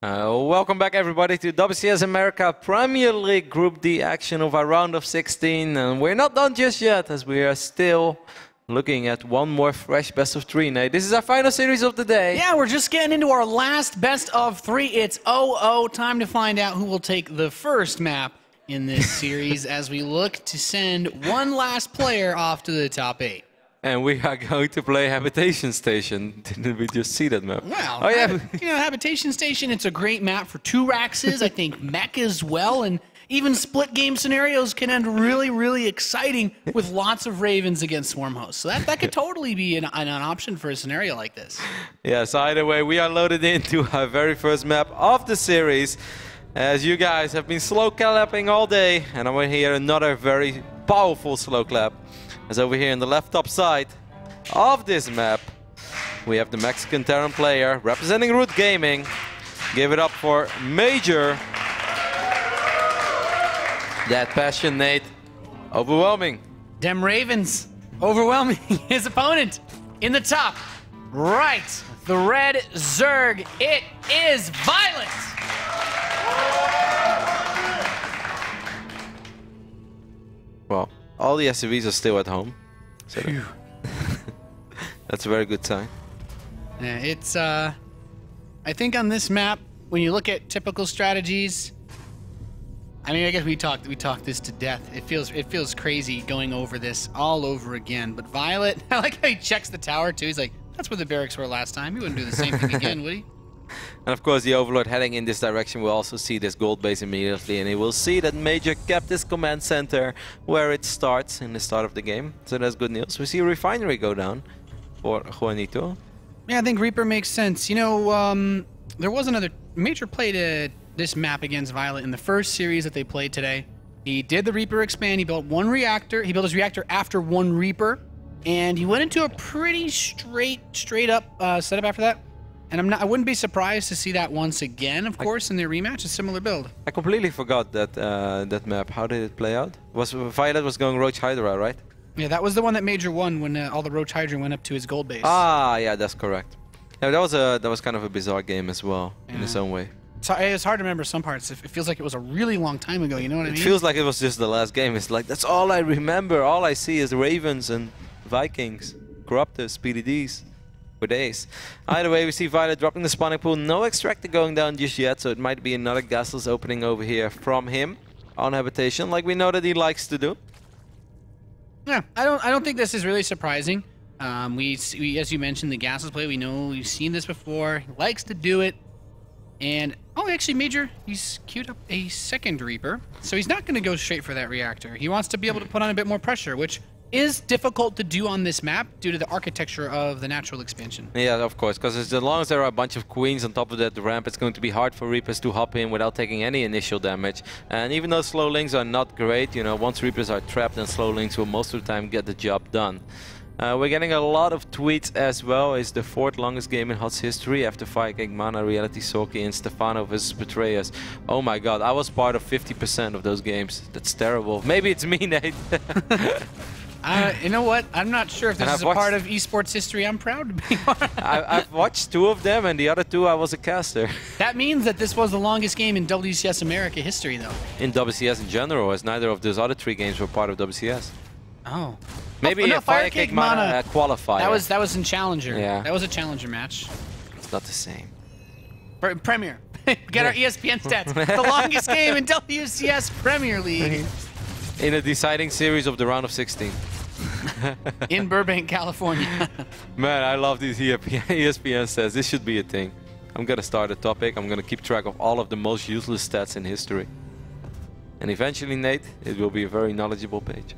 Welcome back, everybody, to WCS America Premier League Group D action of our round of 16. And we're not done just yet, as we are still looking at one more fresh best of three. Nate, this is our final series of the day. Yeah, we're just getting into our last best of three. It's 0-0. Time to find out who will take the first map in this series as we look to send one last player off to the top 8. And we are going to play Habitation Station. Didn't we just see that map? Well, oh, yeah. Habitation Station, it's a great map for 2 Raxes. I think mech as well, and even split game scenarios can end really, really exciting with lots of Ravens against Swarm hosts. So that could totally be an option for a scenario like this. Yes, either way, we are loaded into our very first map of the series. As you guys have been slow clapping all day, and I'm going to hear another very powerful slow clap. As over here in the left top side of this map, we have the Mexican Terran player representing Root Gaming. Give it up for MajOr. That passion, Nate. Overwhelming. Dem Ravens overwhelming his opponent in the top right. The red Zerg. It is viOLet. Well, all the SCVs are still at home. So that's a very good sign. Yeah, it's I think on this map, when you look at typical strategies, I mean, I guess we talked this to death. It feels crazy going over this all over again. But viOLet, I like how he checks the tower too. He's like, that's where the barracks were last time. He wouldn't do the same thing again, would he? And of course, the Overlord heading in this direction will also see this gold base immediately, and he will see that MajOr kept his command center where it starts in the start of the game. So that's good news. We see a refinery go down for Juanito. Yeah, I think Reaper makes sense. You know, there was another MajOr played this map against viOLet in the first series that they played today. He did the Reaper expand. He built one reactor. He built his reactor after one Reaper, and he went into a pretty straight up setup after that. And I wouldn't be surprised to see that once again, of course, in their rematch, a similar build. I completely forgot that that map. How did it play out? viOLet was going Roach Hydra, right? Yeah, that was the one that MajOr won when all the Roach Hydra went up to his gold base. Ah, yeah, that's correct. Yeah, that was kind of a bizarre game as well, in its own way. So it's hard to remember some parts. It feels like it was a really long time ago, you know what I mean? It feels like it was just the last game. It's like, that's all I remember. All I see is Ravens and Vikings, Corruptors, PDDs. For days. Either way, we see viOLet dropping the spawning pool. No extractor going down just yet, so it might be another gasless opening over here from him on Habitation, like we know that he likes to do. Yeah, I don't think this is really surprising. We as you mentioned, the gasless play. We've seen this before. He likes to do it, and actually, MajOr, he's queued up a second Reaper, so he's not going to go straight for that reactor. He wants to be able to put on a bit more pressure, which is difficult to do on this map due to the architecture of the natural expansion. Yeah, of course, because as long as there are a bunch of queens on top of that ramp, it's going to be hard for Reapers to hop in without taking any initial damage. And even though slow links are not great, you know, once Reapers are trapped, then slow links will most of the time get the job done. We're getting a lot of tweets as well. It's the 4th longest game in HOTS history after Firecake Mana, Reality Soki, and Stefano vs Betrayers. Oh my god, I was part of 50% of those games. That's terrible. Maybe it's me, Nate. You know what? I'm not sure if this is a part of esports history I'm proud to be part of. I've watched 2 of them, and the other 2 I was a caster. That means that this was the longest game in WCS America history, though. In WCS in general, as neither of those other 3 games were part of WCS. Oh. Maybe a Firecake Mana qualifier. That was in Challenger. Yeah. That was a Challenger match. It's not the same. Premier. Get our ESPN stats. The longest game in WCS Premier League. In a deciding series of the round of 16. In Burbank, California. Man, I love these ESPN stats. This should be a thing. I'm going to start a topic. I'm going to keep track of all of the most useless stats in history. And eventually, Nate, it will be a very knowledgeable page.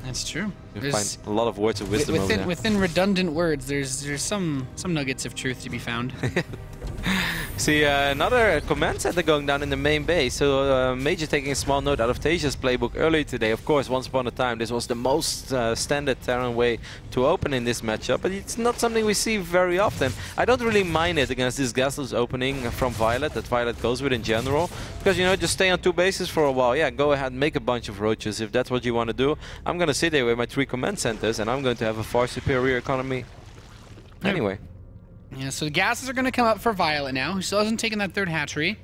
That's true. You'll find a lot of words of wisdom over there. Within redundant words, there's some nuggets of truth to be found. See, another command center going down in the main base. So MajOr taking a small note out of Tasia's playbook earlier today. Of course, once upon a time, this was the most standard Terran way to open in this matchup. But it's not something we see very often. I don't really mind it against this gasless opening from viOLet, that viOLet goes with in general. Because, you know, just stay on 2 bases for a while. Yeah, go ahead and make a bunch of roaches if that's what you want to do. I'm going to sit there with my 3 command centers, and I'm going to have a far superior economy. Anyway. Yeah, so the gases are going to come up for viOLet now, who still hasn't taken that third hatchery.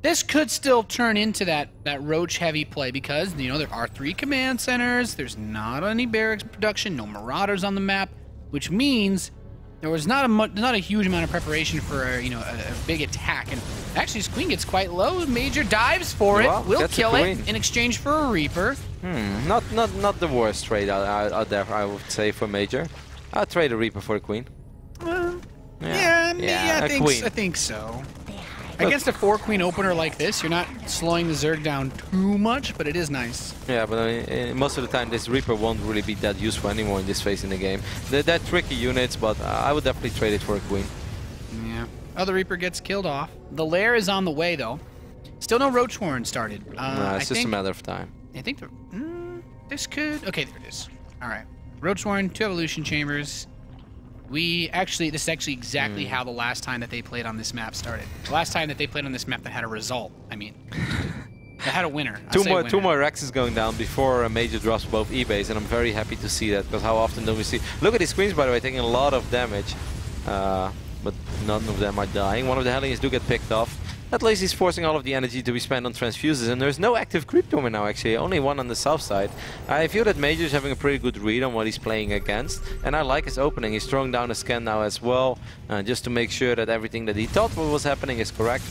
This could still turn into that roach heavy play because, you know, there are 3 command centers. There's not any barracks production, no marauders on the map, which means there was not a huge amount of preparation for a big attack. And actually, this queen gets quite low. MajOr dives for it, will kill it in exchange for a Reaper. Not the worst trade out there, I would say, for MajOr. I'll trade a Reaper for a queen. I think so. Against a 4-queen opener like this, you're not slowing the Zerg down too much, but it is nice. Yeah, but I mean, most of the time this Reaper won't really be that useful anymore in this phase in the game. They're tricky units, but I would definitely trade it for a queen. Yeah. Oh, the Reaper gets killed off. The lair is on the way, though. Still no Roach Warren started. It's just a matter of time. I think this could... Okay, there it is. All right. Roach Warren, 2 evolution chambers. This is actually exactly how the last time that they played on this map started. The last time that they played on this map that had a result. I mean, they had a winner. Two more Rexes going down before MajOr drops both eBays, and I'm very happy to see that, because how often do we see... Look at these queens, by the way, taking a lot of damage, but none of them are dying. One of the Hellions do get picked off. At least he's forcing all of the energy to be spent on transfuses, and there's no active creep dormer now, actually. Only one on the south side. I feel that MajOr is having a pretty good read on what he's playing against, and I like his opening. He's throwing down a scan now as well, just to make sure that everything that he thought was happening is correct.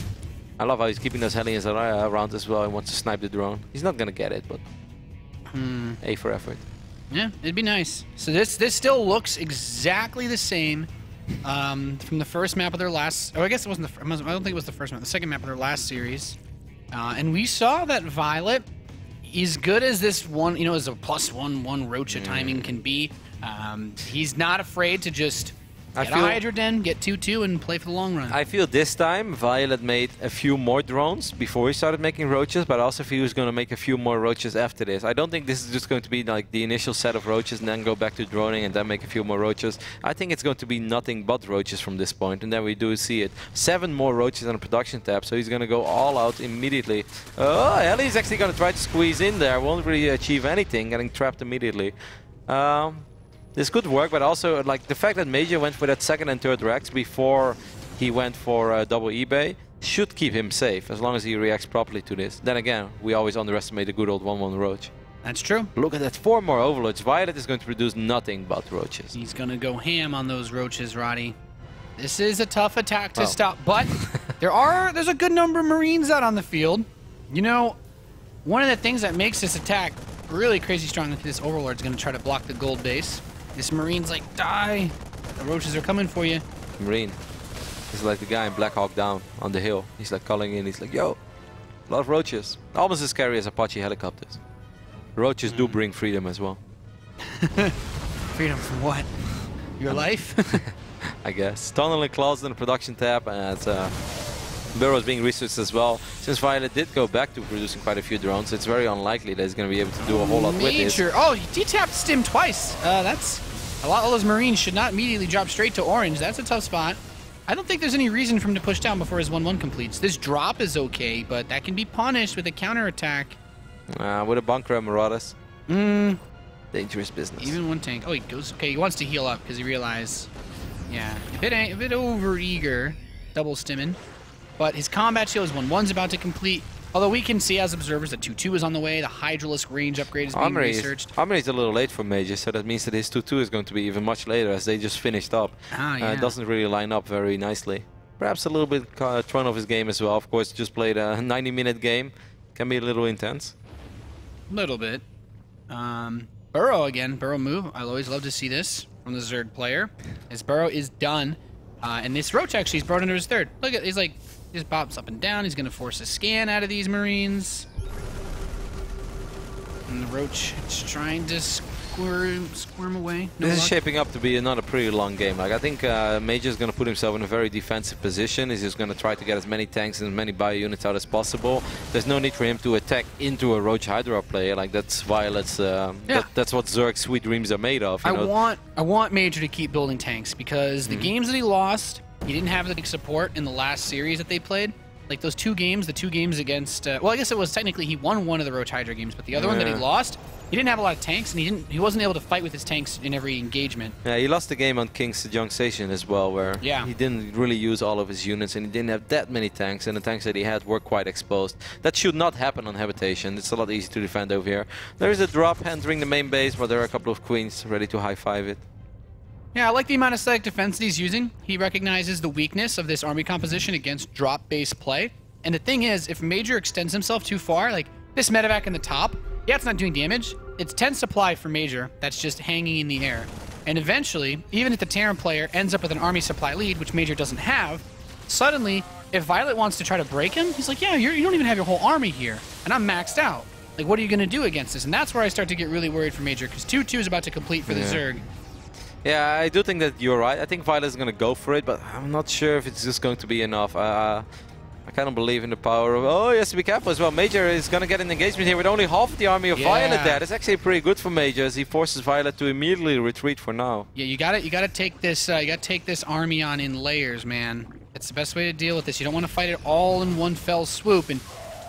I love how he's keeping those Hellions around as well and wants to snipe the drone. He's not going to get it, but A for effort. Yeah, it'd be nice. So this still looks exactly the same from the first map of their last... Oh, I guess it wasn't the... I don't think it was the first map. The second map of their last series. And we saw that viOLet, as good as this one, as a +1 Roach timing can be, he's not afraid to just get a Hydra Den, get 2-2, and play for the long run. I feel this time viOLet made a few more drones before he started making roaches, but I also feel he's going to make a few more roaches after this. I don't think this is just going to be like the initial set of roaches and then go back to droning and then make a few more roaches. I think it's going to be nothing but roaches from this point, and then we do see it. 7 more roaches on the production tab, so he's going to go all out immediately. Oh, Ellie's actually going to try to squeeze in there. Won't really achieve anything, getting trapped immediately. This could work, but also like the fact that MajOr went for that second and third Rex before he went for double eBay should keep him safe as long as he reacts properly to this. Then again, we always underestimate the good old 1-1 Roach. That's true. Look at that, 4 more Overlords. viOLet is going to produce nothing but roaches. He's going to go ham on those roaches, Roddy. This is a tough attack to stop, but there's a good number of Marines out on the field. You know, one of the things that makes this attack really crazy strong is this Overlord's going to try to block the gold base. This Marine's like, die! The roaches are coming for you. Marine. He's like the guy in Black Hawk Down on the hill. He's like calling in, he's like, yo, a lot of roaches. Almost as scary as Apache helicopters. Roaches do bring freedom as well. Freedom from what? Your life? I guess. Tunneling claws in the production tab, and Burrow's being researched as well. Since viOLet did go back to producing quite a few drones, it's very unlikely that he's going to be able to do a whole lot with this. Oh, he D-tapped Stim twice. That's a lot. All those Marines should not immediately drop straight to orange. That's a tough spot. I don't think there's any reason for him to push down before his 1-1 completes. This drop is okay, but that can be punished with a counterattack. With a bunker and Marauders. Dangerous business. Even one tank. Oh, he goes. Okay, he wants to heal up because he realized, yeah, a bit over eager, double stimming. But his combat shield is 1-1's about to complete. Although we can see as observers that 2-2 is on the way. The Hydralisk range upgrade is being researched. Armory's a little late for MajOr, so that means that his 2-2 is going to be even much later as they just finished up. It doesn't really line up very nicely. Perhaps a little bit thrown off his game as well. Of course, just played a 90-minute game. Can be a little intense. A little bit. Burrow again. Burrow move. I always love to see this from the Zerg player. His Burrow is done. And this Roach actually is brought into his third. Look at, he's like, he just bops up and down. He's going to force a scan out of these Marines. And the Roach is trying to squirm away. This is shaping up to be another pretty long game. Like I think MajOr is going to put himself in a very defensive position. He's just going to try to get as many tanks and as many bio units out as possible. There's no need for him to attack into a Roach Hydra player. Like that's viOLet's. That's what Zerg's sweet dreams are made of. I want MajOr to keep building tanks because the games that he lost, he didn't have the support in the last series that they played. Like those the two games against, well, I guess it was technically he won one of the Roach Hydra games, but the other one that he lost, he didn't have a lot of tanks, and he wasn't able to fight with his tanks in every engagement. Yeah, he lost the game on King's Junk Station as well, where he didn't really use all of his units, and he didn't have that many tanks, and the tanks that he had were quite exposed. That should not happen on Habitation. It's a lot easier to defend over here. There is a drop entering the main base, but there are a couple of queens ready to high-five it. Yeah, I like the amount of static defense that he's using. He recognizes the weakness of this army composition against drop-based play. And the thing is, if Major extends himself too far, like this medevac in the top, yeah, it's not doing damage. It's 10 supply for Major that's just hanging in the air. And eventually, even if the Terran player ends up with an army supply lead, which Major doesn't have, suddenly, if viOLet wants to try to break him, he's like, yeah, you don't even have your whole army here, and I'm maxed out. Like, what are you going to do against this? And that's where I start to get really worried for Major, because 2-2 is about to complete for the Zerg. Yeah, I do think that you're right. I think viOLet is going to go for it, but I'm not sure if it's just going to be enough. I kind of believe in the power of... Oh, he has to be careful as well. Major is going to get an engagement here with only half of the army of viOLet there. That's actually pretty good for Major, as he forces viOLet to immediately retreat for now. Yeah, you gotta take this army on in layers, man. It's the best way to deal with this. You don't want to fight it all in one fell swoop. And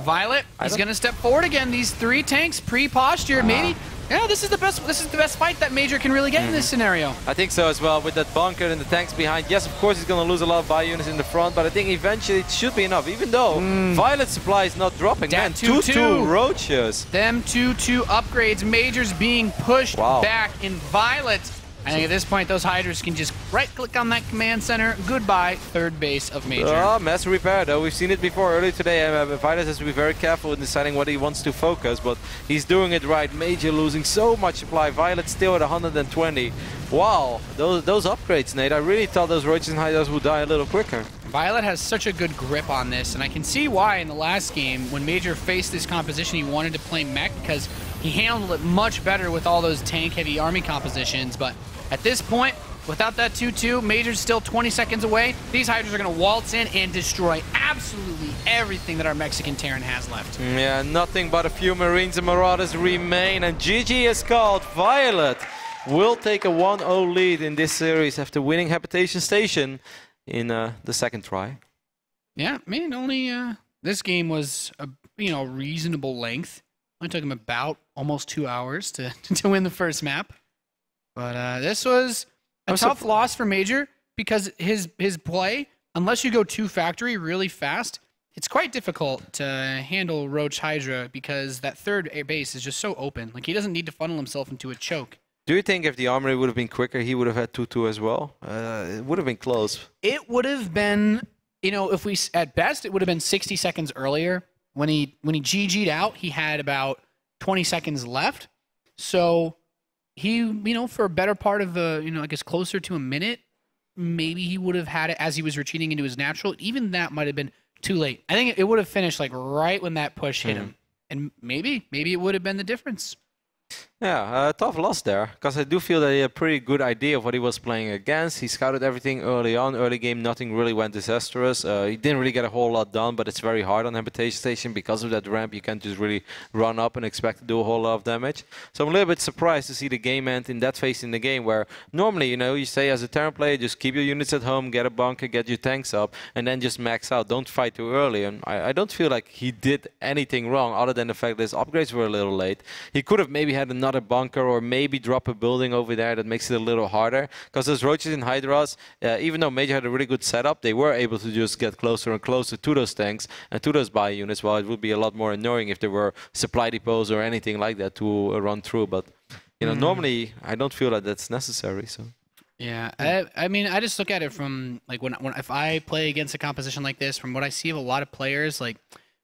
viOLet is going to step forward again. These 3 tanks pre-postured, maybe. Yeah, this is the best fight that Major can really get in this scenario. I think so as well, with that bunker and the tanks behind. Yes, of course he's going to lose a lot of bio units in the front, but I think eventually it should be enough, even though viOLet supply is not dropping. Man, 2-2 roaches. Them 2-2 upgrades. Major's being pushed back in viOLet. I think at this point, those Hydras can just right-click on that command center. Goodbye, third base of Major. Oh, mass repair, though. We've seen it before earlier today. viOLet has to be very careful in deciding what he wants to focus, but he's doing it right. Major losing so much supply. viOLet still at 120. Wow, those upgrades, Nate. I really thought those roaches and Hydras would die a little quicker. viOLet has such a good grip on this, and I can see why in the last game, when Major faced this composition, he wanted to play mech, because he handled it much better with all those tank-heavy army compositions, but at this point, without that 2-2, Major's still 20 seconds away. These Hydras are going to waltz in and destroy absolutely everything that our Mexican Terran has left. Yeah, nothing but a few Marines and Marauders remain, and GG is called. viOLet will take a 1-0 lead in this series after winning Habitation Station in the second try. Yeah, man, only this game was a reasonable length. Only took him about almost 2 hours to win the first map. But this was a tough loss for Major, because his play, unless you go 2 factory really fast, it's quite difficult to handle Roach Hydra, because that third base is just so open. Like, he doesn't need to funnel himself into a choke. Do you think if the armory would have been quicker, he would have had 2-2 as well? It would have been close. It would have been, if we, at best, it would have been 60 seconds earlier. When he GG'd out, he had about 20 seconds left. So he, for a better part of I guess closer to a minute, maybe he would have had it as he was retreating into his natural. Even that might have been too late. I think it would have finished like right when that push hit him. And maybe it would have been the difference. Yeah, tough loss there, because I do feel that he had a pretty good idea of what he was playing against. He scouted everything early on. Early game, nothing really went disastrous. He didn't really get a whole lot done, but it's very hard on Habitation Station because of that ramp. You can't just really run up and expect to do a whole lot of damage. So I'm a little bit surprised to see the game end in that phase in the game, where normally, you say as a Terran player, just keep your units at home, get a bunker, get your tanks up, and then just max out. Don't fight too early. And I don't feel like he did anything wrong, other than the fact that his upgrades were a little late. He could have maybe had another bunker, or maybe drop a building over there. That makes it a little harder, because those roaches and Hydras, even though Major had a really good setup, they were able to just get closer and closer to those tanks and to those bio units, while it would be a lot more annoying if there were supply depots or anything like that to run through. But normally I don't feel that that's necessary. So yeah, I mean, I just look at it from like if I play against a composition like this, from what I see of a lot of players, like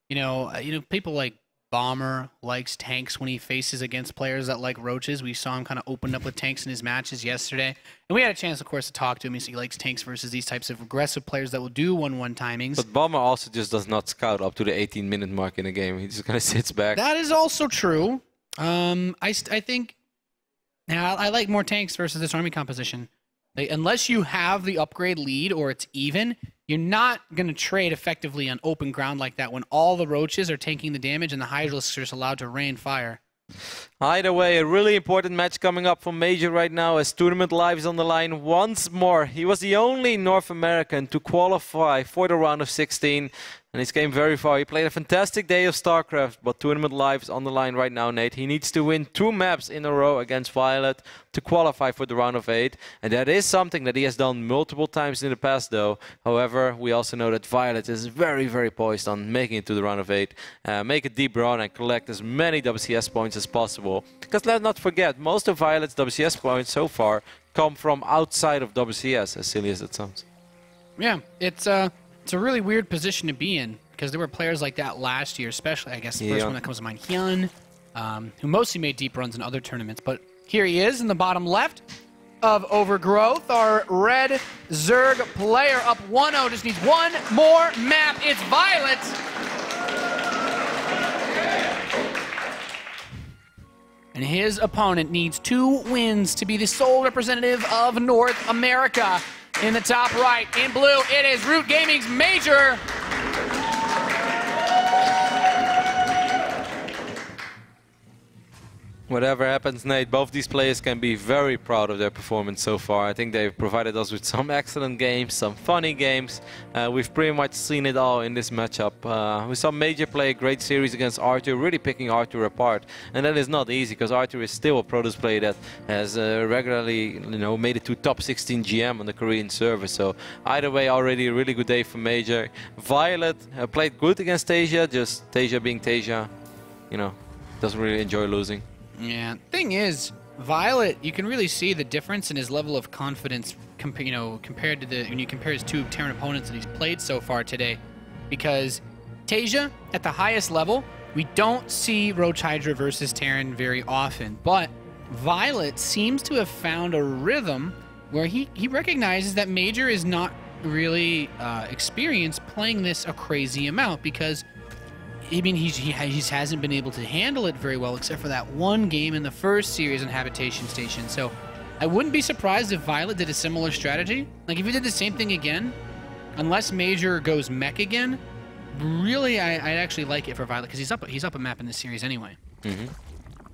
people like Bomber likes tanks when he faces against players that like roaches. We saw him kind of opened up with tanks in his matches yesterday. And we had a chance, of course, to talk to him. He likes tanks versus these types of aggressive players that will do 1-1 timings. But Bomber also just does not scout up to the 18-minute mark in a game. He just kind of sits back. That is also true. I think I like more tanks versus this army composition. Like, unless you have the upgrade lead or it's even, you're not going to trade effectively on open ground like that when all the roaches are taking the damage and the Hydralisks are just allowed to rain fire. Either way, a really important match coming up for Major right now, as Tournament Live is on the line once more. He was the only North American to qualify for the round of 16. And he's came very far. He played a fantastic day of StarCraft, but tournament life is on the line right now, Nate. He needs to win 2 maps in a row against viOLet to qualify for the round of 8. And that is something that he has done multiple times in the past, though. However, we also know that viOLet is very, very poised on making it to the round of 8. Make a deep run and collect as many WCS points as possible. Because let's not forget, most of viOLet's WCS points so far come from outside of WCS, as silly as it sounds. Yeah, it's a really weird position to be in, because there were players like that last year, especially, I guess, the first one that comes to mind, Hyun, who mostly made deep runs in other tournaments. But here he is in the bottom left of Overgrowth, our red Zerg player, up 1-0, just needs one more map. It's viOLet. And his opponent needs 2 wins to be the sole representative of North America. In the top right, in blue, it is Root Gaming's MajOr. Whatever happens, Nate, both these players can be very proud of their performance so far. I think they've provided us with some excellent games, some funny games. We've pretty much seen it all in this matchup. We saw MajOr play a great series against Arthur, really picking Arthur apart. And that is not easy, because Arthur is still a Protoss player that has regularly, made it to top 16 GM on the Korean server. So either way, already a really good day for MajOr. viOLet played good against Tasia, just Tasia being Tasia, doesn't really enjoy losing. Yeah, thing is, viOLet, you can really see the difference in his level of confidence, compared to when you compare his 2 Terran opponents that he's played so far today. Because Tasia, at the highest level, we don't see Roach Hydra versus Terran very often. But viOLet seems to have found a rhythm where he recognizes that MajOr is not really experienced playing this a crazy amount, because he hasn't been able to handle it very well, except for that one game in the first series on Habitation Station. So I wouldn't be surprised if viOLet did a similar strategy. Like, if he did the same thing again, unless MajOr goes mech again, really, I'd actually like it for viOLet, because he's up a map in this series anyway.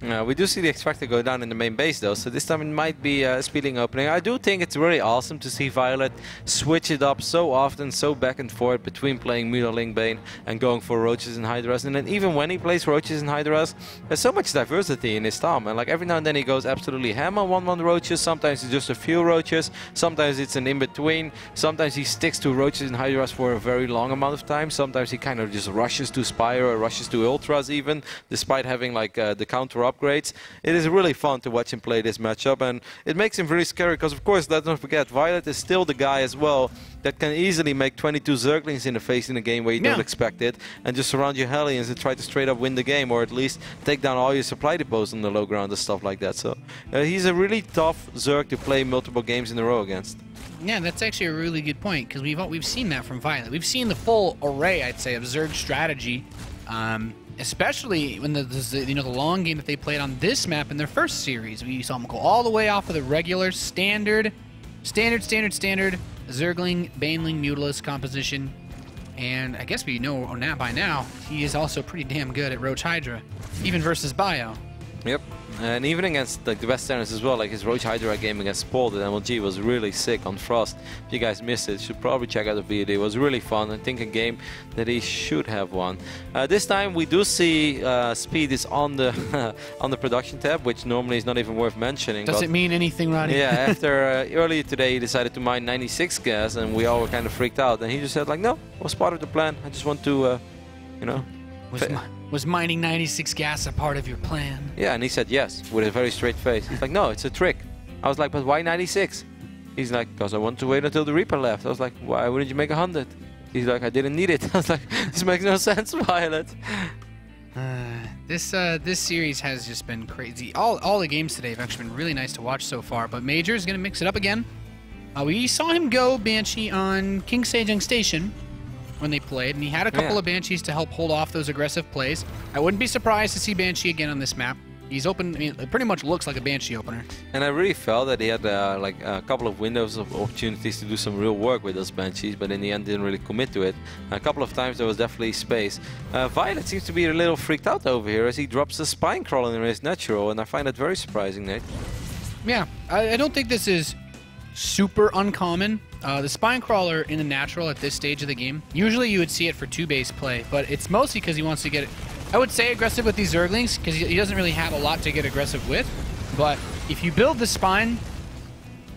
We do see the Extractor go down in the main base, though, so this time it might be a speeding opening. I do think it's really awesome to see viOLet switch it up so often, so back and forth between playing Ling Bane and going for Roaches and Hydras. And then even when he plays Roaches and Hydras, there's so much diversity in his team. And like every now and then he goes absolutely ham on 1-1 Roaches, sometimes it's just a few Roaches, sometimes it's an in-between, sometimes he sticks to Roaches and Hydras for a very long amount of time, sometimes he kind of just rushes to Spire or rushes to Ultras even, despite having like the counter upgrades. It is really fun to watch him play this matchup, and it makes him really scary, because of course, let's not forget, viOLet is still the guy as well that can easily make 22 Zerglings in the face in a game where you don't expect it, and just surround your Hellions and try to straight up win the game, or at least take down all your supply depots on the low ground and stuff like that. So he's a really tough Zerg to play multiple games in a row against. Yeah, that's actually a really good point, because we've seen that from viOLet. We've seen the full array, I'd say, of Zerg strategy. Especially when the long game that they played on this map in their first series. We saw them go all the way off of the regular standard Zergling, Baneling, Mutalisk composition. And I guess we know by now, he is also pretty damn good at Roach Hydra, even versus Bio. Yep. And even against like the best standards as well, like his Roach Hydra game against Paul, the MLG was really sick on Frost. If you guys missed it, you should probably check out the video. It was really fun. I think a game that he should have won. This time we do see Speed is on the on the production tab, which normally is not even worth mentioning. Does it mean anything, Roddy? Yeah, after earlier today he decided to mine 96 gas, and we all were kind of freaked out. And he just said like, no, it was part of the plan. I just want to, Was mining 96 gas a part of your plan? Yeah, and he said yes, with a very straight face. He's like, no, it's a trick. I was like, but why 96? He's like, because I want to wait until the Reaper left. I was like, why wouldn't you make 100? He's like, I didn't need it. I was like, this makes no sense, viOLet. This series has just been crazy. All the games today have actually been really nice to watch so far, but MajOr is going to mix it up again. We saw him go Banshee on King Sejong Station when they played, and he had a couple of Banshees to help hold off those aggressive plays. I wouldn't be surprised to see Banshee again on this map. He's open. I mean, it pretty much looks like a Banshee opener. And I really felt that he had like a couple of windows of opportunities to do some real work with those Banshees, but in the end didn't really commit to it. A couple of times there was definitely space. viOLet seems to be a little freaked out over here as he drops the Spine Crawler in his natural, and I find that very surprising, Nate. Yeah, I don't think this is super uncommon. The Spine Crawler in the natural at this stage of the game, usually you would see it for 2-base play, but it's mostly because he wants to get, I would say, aggressive with these Zerglings, because he doesn't really have a lot to get aggressive with. But if you build the Spine,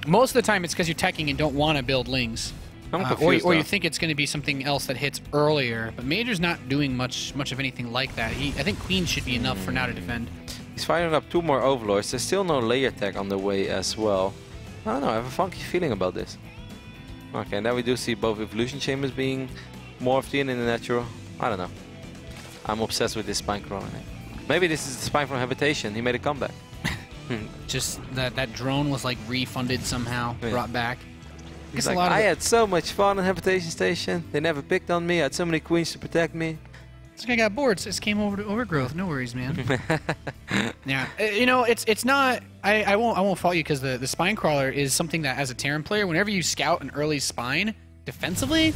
most of the time it's because you're teching and don't want to build Lings. Or you think it's going to be something else that hits earlier, but Major's not doing much of anything like that. I think Queen should be enough for now to defend. He's firing up 2 more Overlords. There's still no layer tag on the way as well. I don't know, I have a funky feeling about this. Okay, and then we do see both Evolution Chambers being morphed in the natural. I don't know. I'm obsessed with this Spine Crawler. Maybe this is the Spine from Habitation. He made a comeback. Just that drone was like refunded somehow, brought back. He's like, I had so much fun on Habitation Station. They never picked on me. I had so many queens to protect me. This guy got bored, so just came over to Overgrowth. No worries, man. Yeah, you know, it's not. I won't fault you, because the Spine Crawler is something that, as a Terran player, whenever you scout an early Spine defensively,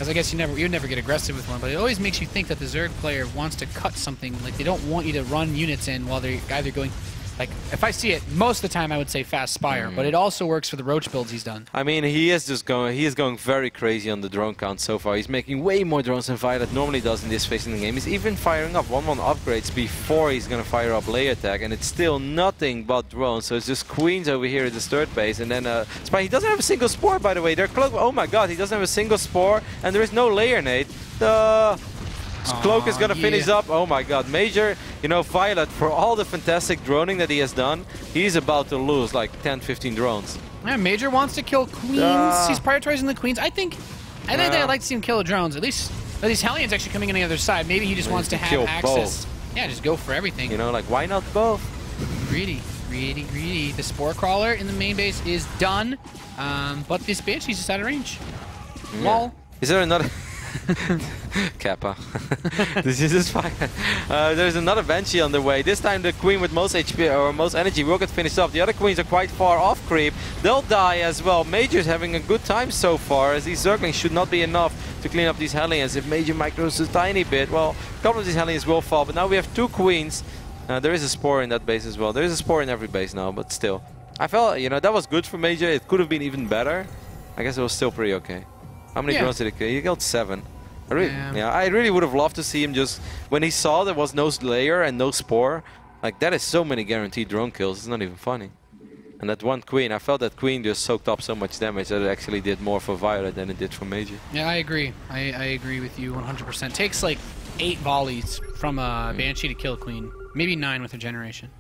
as I guess you'd never get aggressive with one, but it always makes you think that the Zerg player wants to cut something. Like, they don't want you to run units in while they're either going. Like, if I see it, most of the time I would say fast Spire, but it also works for the Roach builds he's done. I mean, he is going very crazy on the drone count so far. He's making way more drones than viOLet normally does in this phase in the game. He's even firing up 1-1 upgrades before he's going to fire up layer attack, and it's still nothing but drones. So it's just queens over here at the third base, and then Spire. He doesn't have a single spore, by the way. They're close. Oh my god, he doesn't have a single spore, and there is no layer nade. Cloak is going to finish up. Oh my god, MajOr, you know, viOLet, for all the fantastic droning that he has done, he's about to lose like 10-15 drones. Yeah, MajOr wants to kill queens. He's prioritizing the queens. I think I'd like to see him kill the drones. At least Hellions actually coming in on the other side. Maybe he just wants to have access. Both. Yeah, just go for everything. You know, like, why not both? Greedy. The Spore Crawler in the main base is done, but this Banshee's just out of range. Lol. Is there another... Kappa. This is just fine. There's another Banshee on the way. This time the queen with most HP or most energy will get finished off. The other queens are quite far off creep. They'll die as well. MajOr's having a good time so far, as these Zerglings should not be enough to clean up these Hellions. If MajOr micros a tiny bit, well, a couple of these Hellions will fall. But now we have 2 queens. There is a spore in that base as well. There is a spore in every base now, but still. I felt, you know, that was good for MajOr. It could have been even better. I guess it was still pretty okay. How many drones did he kill? He killed 7. I really would have loved to see him just, when he saw there was no layer and no spore, like, that is so many guaranteed drone kills, it's not even funny. And that one queen, I felt that queen just soaked up so much damage that it actually did more for viOLet than it did for MajOr. Yeah, I agree. I agree with you 100%. Takes like 8 volleys from a Banshee to kill a queen. Maybe 9 with her generation.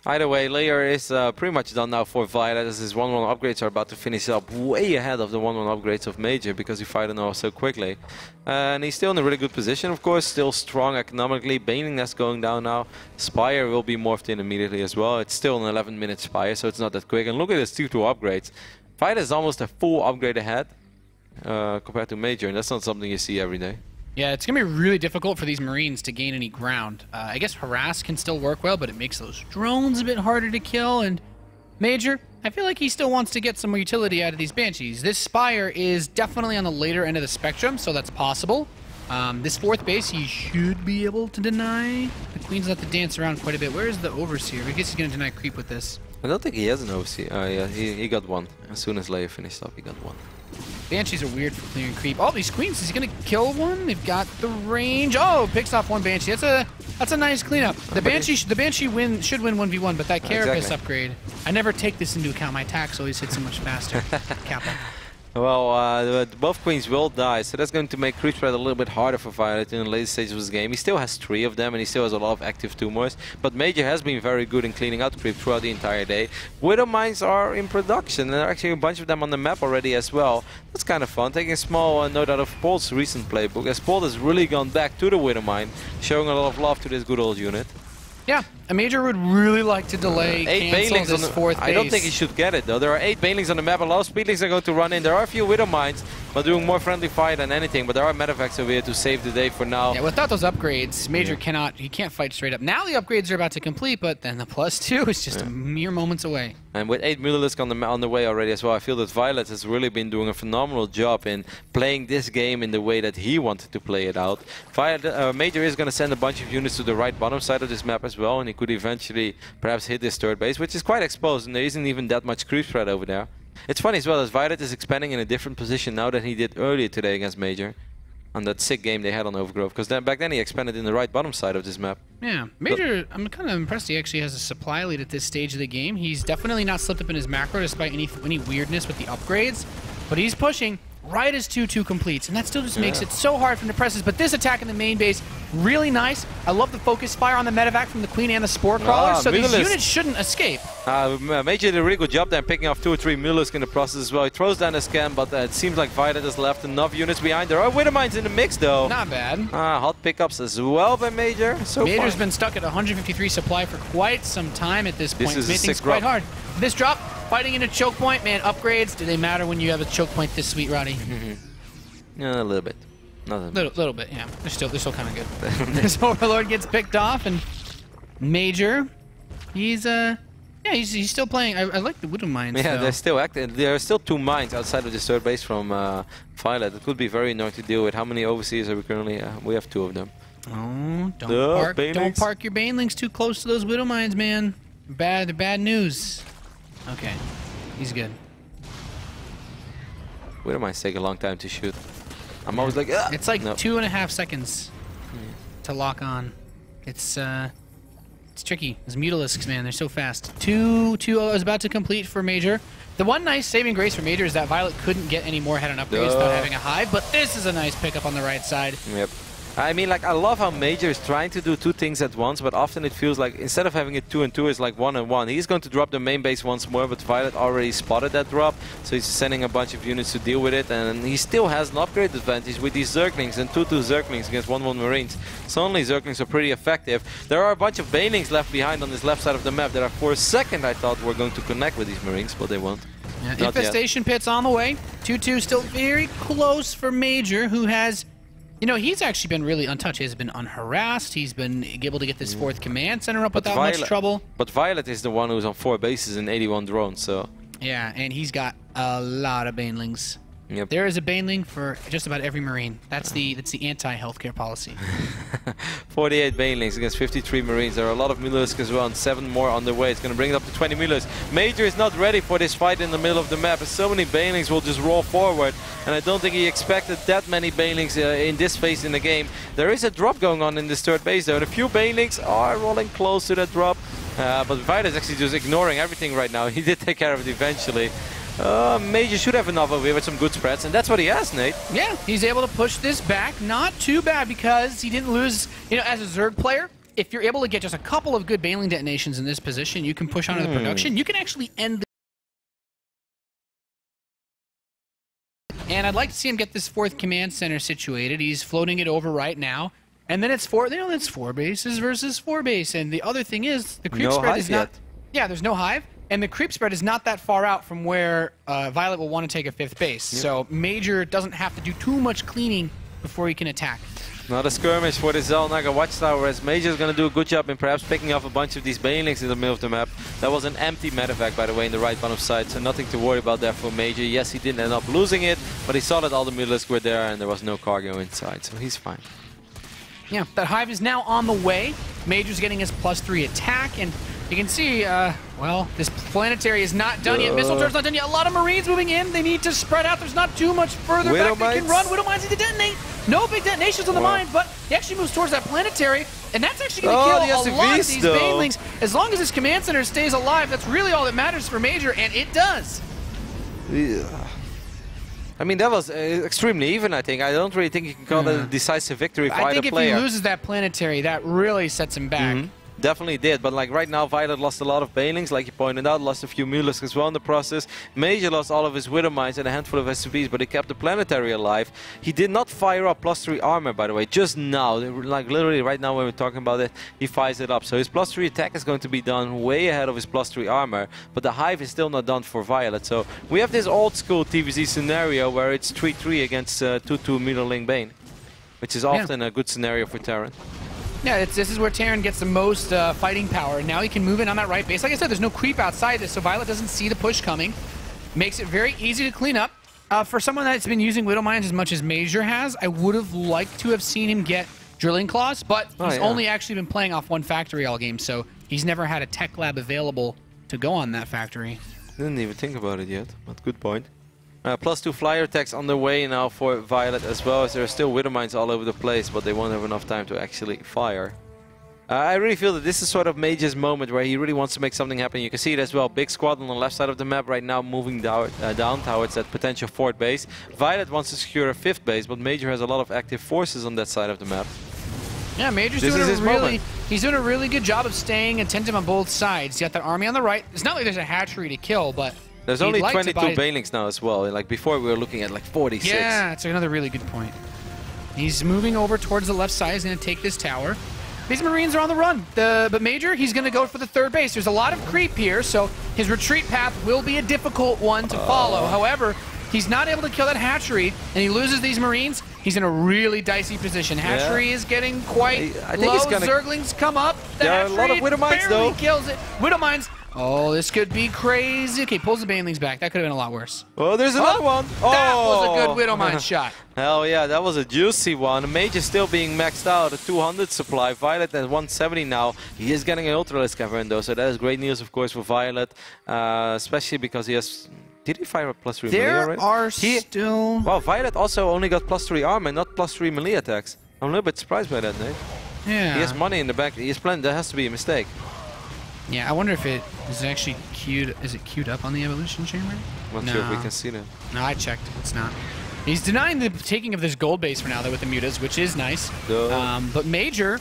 Either way, layer is pretty much done now for viOLet, as his 1-1 upgrades are about to finish up way ahead of the 1-1 upgrades of MajOr, because he fired them so quickly. And he's still in a really good position, of course, still strong economically. Baning Nest going down now. Spire will be morphed in immediately as well. It's still an 11-minute Spire, so it's not that quick. And look at his 2-2 upgrades. viOLet is almost a full upgrade ahead compared to MajOr, and that's not something you see every day. Yeah, it's going to be really difficult for these Marines to gain any ground. I guess Harass can still work well, but it makes those drones a bit harder to kill. And MajOr, I feel like he still wants to get some more utility out of these Banshees. This Spire is definitely on the later end of the spectrum, so that's possible. This 4th base, he should be able to deny. The Queen's have to dance around quite a bit. Where is the Overseer? I guess he's going to deny creep with this. I don't think he has an Overseer. Yeah, he got one. As soon as Leia finished up, he got one. Banshees are weird for clearing creep. All these queens, is he gonna kill one? They've got the range. Oh, picks off one Banshee. That's a nice cleanup. The Banshee should win 1v1, but that Carapace upgrade. I never take this into account. My attacks always hit so much faster. Kappa. Well, both queens will die, so that's going to make creep spread a little bit harder for viOLet in the later stages of this game. He still has 3 of them, and he still has a lot of active tumors, but MajOr has been very good in cleaning out creep throughout the entire day. Widow Mines are in production, and there are actually a bunch of them on the map already as well. That's kind of fun, taking a small note out of Paul's recent playbook, as Paul has really gone back to the Widow Mine, showing a lot of love to this good old unit. Yeah, a MajOr would really like to delay 8 cancel this 4th base. I don't think he should get it though. There are 8 banelings on the map. A lot of speedlings are going to run in. There are a few Widow Mines. but doing more friendly fire than anything. But there are medevacs over here to save the day for now. Yeah, without those upgrades, Major he can't fight straight up. Now the upgrades are about to complete, but then the +2 is just mere moments away. And with 8 Mutalisk on the way already as well, I feel that viOLet has really been doing a phenomenal job in playing this game in the way that he wanted to play it out. Major is going to send a bunch of units to the right bottom side of this map as well, and he could eventually perhaps hit this third base, which is quite exposed, and there isn't even that much creep spread over there. It's funny as well as viOLet is expanding in a different position now than he did earlier today against Major. On that sick game they had on Overgrowth, because back then he expanded in the right bottom side of this map. Yeah, Major, I'm kind of impressed he actually has a supply lead at this stage of the game. He's definitely not slipped up in his macro despite any weirdness with the upgrades, but he's pushing right as 2-2 completes, and that still just makes it so hard for the presses. But this attack in the main base, really nice. I love the focus fire on the medevac from the Queen and the Spore Crawler, so these units shouldn't escape. Major did a really good job there, picking off 2 or 3 Mutalisk in the process as well. He throws down a scan, but it seems like viOLet has left enough units behind. There are Widowmines in the mix, though. Not bad. Hot pickups as well by Major. Major's been stuck at 153 supply for quite some time at this point. This is things quite hard. This drop, fighting in a choke point, man, upgrades, do they matter when you have a choke point this sweet, Roddy? Yeah, a little bit. Little bit, yeah. They're still kind of good. This Overlord gets picked off, and Major, he's still playing. I like the Widow Mines. Yeah, though. they're still active. There are still 2 mines outside of this third base from viOLet. It could be very annoying to deal with. How many overseas are we currently? We have 2 of them. Oh, don't park your Banelings too close to those Widow Mines, man. Bad news. Okay, he's good. Widow Mines take a long time to shoot. I'm always like, ah! It's like 2.5 seconds to lock on. It's tricky. Those Mutalisks, man, they're so fast. 2-2 is about to complete for Major. The one nice saving grace for Major is that viOLet couldn't get any more head-on upgrades without having a hive, but this is a nice pickup on the right side. Yep. I mean, like, I love how Major is trying to do 2 things at once, but often it feels like instead of having it 2 and 2, it's like 1 and 1. He's going to drop the main base once more, but viOLet already spotted that drop, so he's sending a bunch of units to deal with it, and he still has an upgrade advantage with these Zerglings and 2-2 Zerglings against 1-1 Marines. Suddenly Zerglings are pretty effective. There are a bunch of Banelings left behind on this left side of the map that are for a second I thought were going to connect with these Marines, but they won't. Yeah, Infestation Pit's on the way. 2-2 still very close for Major, who has... You know, he's actually been really untouched. He's been unharassed. He's been able to get this 4th command center up without much trouble. But viOLet is the one who's on 4 bases and 81 drones, so... Yeah, and he's got a lot of Banelings. Yep. There is a Baneling for just about every Marine. That's the anti-healthcare policy. 48 Banelings against 53 Marines. There are a lot of Mutalisk as well, and 7 more on the way. It's going to bring it up to 20 Mutalisk. Major is not ready for this fight in the middle of the map, as so many Banelings will just roll forward. And I don't think he expected that many Banelings in this phase in the game. There is a drop going on in this third base, though, and a few Banelings are rolling close to that drop. But viOLet is actually just ignoring everything right now. He did take care of it eventually. Major should have enough over here with some good spreads, and that's what he has, Nate. Yeah, he's able to push this back. Not too bad because he didn't lose, you know, as a Zerg player. If you're able to get just a couple of good Baneling detonations in this position, you can push on to the production. You can actually end the... And I'd like to see him get this 4th command center situated. He's floating it over right now. And then it's 4 bases versus 4 base. And the other thing is, the creep spread is not... Yeah, there's no hive. And the creep spread is not that far out from where viOLet will want to take a 5th base. Yep. So Major doesn't have to do too much cleaning before he can attack. Not a skirmish for the Zelnaga Watchtower, as Major is going to do a good job in perhaps picking off a bunch of these Banelings in the middle of the map. That was an empty medevac, by the way, in the right bottom side, so nothing to worry about there for Major. Yes, he didn't end up losing it, but he saw that all the Mutalisks were there and there was no cargo inside, so he's fine. Yeah, that hive is now on the way. Major's getting his +3 attack, and you can see, well, this planetary is not done yet. Missile turret's not done yet. A lot of Marines moving in. They need to spread out. There's not too much further back they can run. Widow Mines need to detonate. No big detonations on the mine, but he actually moves towards that planetary, and that's actually going to kill a lot of these Banelings. As long as this command center stays alive, that's really all that matters for Major, and it does. Yeah. I mean, that was extremely even, I think. I don't really think you can call that a decisive victory for either player. I think if he loses that planetary, that really sets him back. definitely did. But like right now, viOLet lost a lot of banelings, like you pointed out, lost a few Mulisks as well in the process. MajOr lost all of his Widow Mines and a handful of SCVs, but he kept the Planetary alive. He did not fire up +3 armor, by the way, just now. Like literally right now when we're talking about it, he fires it up. So his +3 attack is going to be done way ahead of his +3 armor, but the Hive is still not done for viOLet. So we have this old school TVZ scenario where it's 3-3 against 2-2 Meterling Bane, which is often a good scenario for Terran. Yeah, this is where Terran gets the most fighting power. Now he can move in on that right base. Like I said, there's no creep outside this, so viOLet doesn't see the push coming. Makes it very easy to clean up. For someone that's been using Widow Mines as much as MajOr has, I would have liked to have seen him get Drilling Claws, but he's only actually been playing off one factory all game, so he's never had a tech lab available to go on that factory. Didn't even think about it yet, but good point. +2 flyer attacks on the way now for viOLet as well, as there are still Widow Mines all over the place, but they won't have enough time to actually fire. I really feel that this is sort of MajOr's moment where he really wants to make something happen. You can see it as well. Big squad on the left side of the map right now moving down towards that potential 4th base. viOLet wants to secure a 5th base, but MajOr has a lot of active forces on that side of the map. Yeah, MajOr's doing a really good job of staying attentive on both sides. You got that army on the right. It's not like there's a hatchery to kill, but there's only 22 banelings now as well. Like before, we were looking at like 46. Yeah, that's another really good point. He's moving over towards the left side. He's going to take this tower. These Marines are on the run. But MajOr, he's going to go for the 3rd base. There's a lot of creep here, so his retreat path will be a difficult one to follow. However, he's not able to kill that hatchery, and he loses these Marines. He's in a really dicey position. Hatchery is getting quite low. Zerglings come up. The there are a lot of Widow Mines, though. Kills it. Widow Mines. Oh, this could be crazy. Okay, pulls the banelings back. That could have been a lot worse. Oh, there's another one. That was a good Widow Mine shot. Hell yeah, that was a juicy one. MajOr still being maxed out, a 200 supply. viOLet at 170 now. He is getting an Ultralisk cavern though, so that is great news, of course, for viOLet, especially because he has... Did he fire a +3 melee already? There are still... Well, viOLet also only got +3 armor, not +3 melee attacks. I'm a little bit surprised by that, Nate. Yeah. He has money in the back. He has planned. That has to be a mistake. Yeah, I wonder if it is actually queued. Is it queued up on the evolution chamber? Not sure if we can see that. No, I checked. It's not. He's denying the taking of this gold base for now, though, with the mutas, which is nice. But MajOr,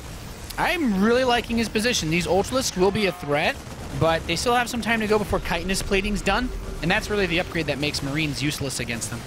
I'm really liking his position. These Ultralisks will be a threat, but they still have some time to go before chitinous plating's done, and that's really the upgrade that makes Marines useless against them.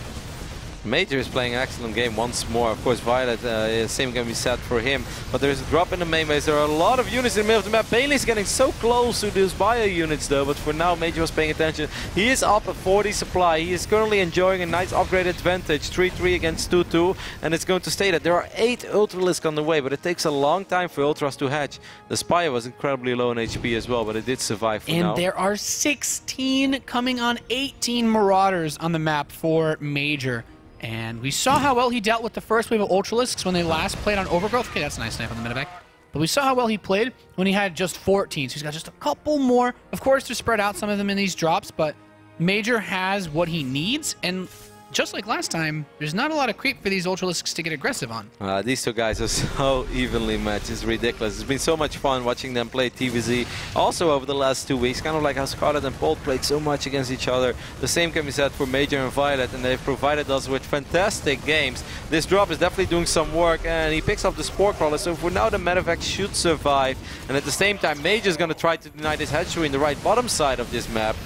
MajOr is playing an excellent game once more. Of course, viOLet, same can be said for him. But there's a drop in the main base. There are a lot of units in the middle of the map. Bailey's getting so close to those bio units, though. But for now, MajOr is paying attention. He is up at 40 supply. He is currently enjoying a nice upgrade advantage. 3-3 against 2-2. And it's going to stay that. There are 8 Ultralisks on the way, but it takes a long time for Ultras to hatch. The Spire was incredibly low in HP as well, but it did survive for now. And there are 16 coming on 18 Marauders on the map for MajOr. And we saw how well he dealt with the first wave of Ultralisks when they last played on Overgrowth. Okay, that's a nice snipe on the medevac. But we saw how well he played when he had just 14. So he's got just a couple more. Of course, to spread out some of them in these drops, but MajOr has what he needs. And just like last time, there's not a lot of creep for these Ultralisks to get aggressive on. These two guys are so evenly matched. It's ridiculous. It's been so much fun watching them play TVZ. Also over the last 2 weeks, kind of like how Scarlet and Bolt played so much against each other. The same can be said for MajOr and viOLet, and they've provided us with fantastic games. This drop is definitely doing some work, and he picks up the Spore Crawler, so for now the medevac should survive. And at the same time, MajOr is going to try to deny this hatchery in the right bottom side of this map.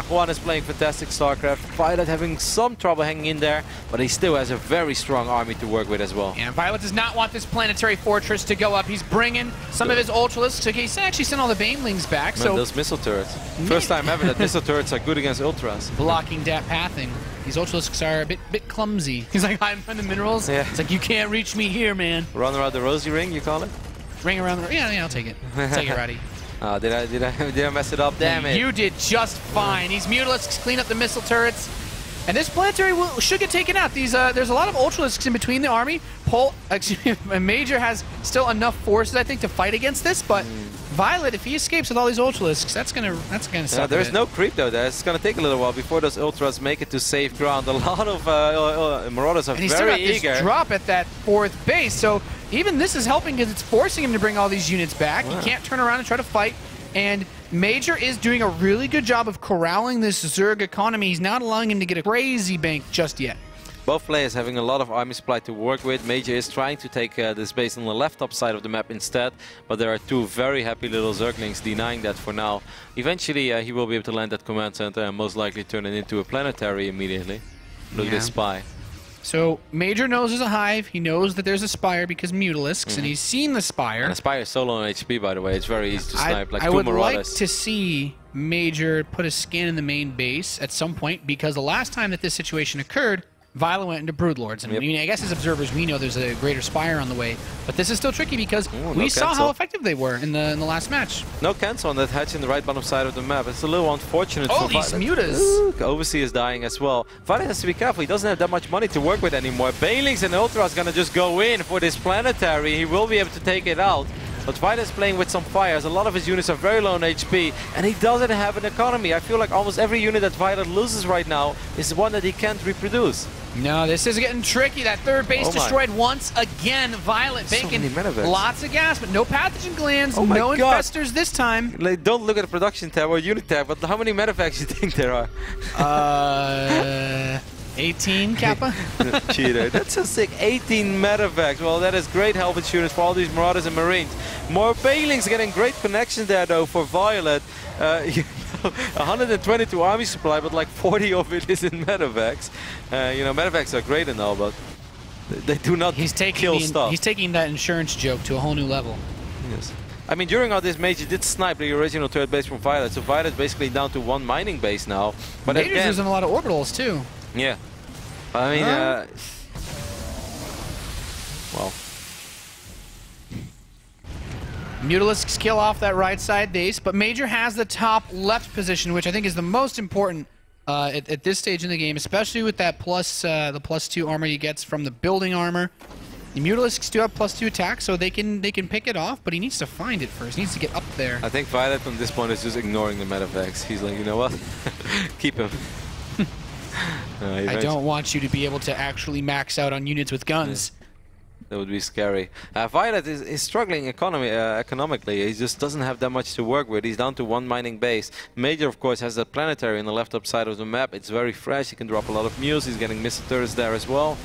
Juan is playing fantastic StarCraft. viOLet having some trouble hanging in there, but he still has a very strong army to work with as well. And viOLet does not want this planetary fortress to go up. He's bringing some of his Ultralisks. He's actually sent all the Banelings back. Man, so those missile turrets. First time ever that missile turrets are good against Ultras. Blocking that pathing. These Ultralisks are a bit clumsy. He's like hiding from the minerals. Yeah. It's like, you can't reach me here, man. Run around the rosy ring, you call it? Ring around the... Yeah, I'll take it. Take it, Roddy. Did I mess it up? Damn it. You did just fine. These Mutalisks clean up the missile turrets. And this planetary should get taken out. There's a lot of Ultralisks in between the army. MajOr has still enough forces, I think, to fight against this, but viOLet, if he escapes with all these Ultralisks, that's gonna suck. There's no creep though. It's gonna take a little while before those Ultras make it to safe ground. A lot of Marauders are very eager. And he's still got this drop at that 4th base, so even this is helping because it's forcing him to bring all these units back. Wow. He can't turn around and try to fight. And MajOr is doing a really good job of corralling this Zerg economy. He's not allowing him to get a crazy bank just yet. Both players having a lot of army supply to work with. MajOr is trying to take this base on the left top side of the map instead, but there are two very happy little Zerglings denying that for now. Eventually he will be able to land that command center and most likely turn it into a planetary immediately. Look at this spy. So MajOr knows there's a hive. He knows that there's a spire because Mutalisks, and he's seen the spire. And the spire is so low on HP, by the way. It's very easy to snipe, like I two would Marauders. like to see MajOr put a scan in the main base at some point, because the last time that this situation occurred, viOLet went into Broodlords. And I mean, I guess as observers, we know there's a greater spire on the way. But this is still tricky because we saw how effective they were in the last match. No cancel on that hatch in the right bottom side of the map. It's a little unfortunate for these viOLet. mutas! WCS is dying as well. viOLet has to be careful. He doesn't have that much money to work with anymore. Banelings and Ultra is going to just go in for this planetary. He will be able to take it out. But viOLet is playing with some fires. A lot of his units are very low on HP, and he doesn't have an economy. I feel like almost every unit that viOLet loses right now is one that he can't reproduce. No, this is getting tricky. That third base destroyed once again. viOLet banking lots of gas, but no pathogen glands, no infestors this time. Like, don't look at the production tab or unit tab, but how many medevacs do you think there are? 18 Kappa? Cheater. That's so sick. 18 medevacs. Well, that is great health insurance for all these Marauders and Marines. More Banelings getting great connections there, though, for viOLet. 122 army supply, but like 40 of it is in medevacs. You know, medevacs are great and all, but they do not kill stuff. He's taking that insurance joke to a whole new level. Yes. I mean, during all this, MajOr did snipe the original third base from viOLet, so viOLet is basically down to one mining base now. But MajOr's using a lot of orbitals, too. Yeah. I mean, well. Mutalisks kill off that right side base, but MajOr has the top left position, which I think is the most important at this stage in the game, especially with that the +2 armor he gets from the building armor. The Mutalisks do have +2 attack, so they can pick it off, but he needs to find it first. He needs to get up there. I think viOLet on this point is just ignoring the medevacs. He's like, you know what? Keep him. I don't want you to be able to actually max out on units with guns. Yeah. That would be scary. viOLet is struggling economically. He just doesn't have that much to work with. He's down to one mining base. MajOr, of course, has that planetary on the left up side of the map. It's very fresh. He can drop a lot of mules. He's getting missile turrets there as well.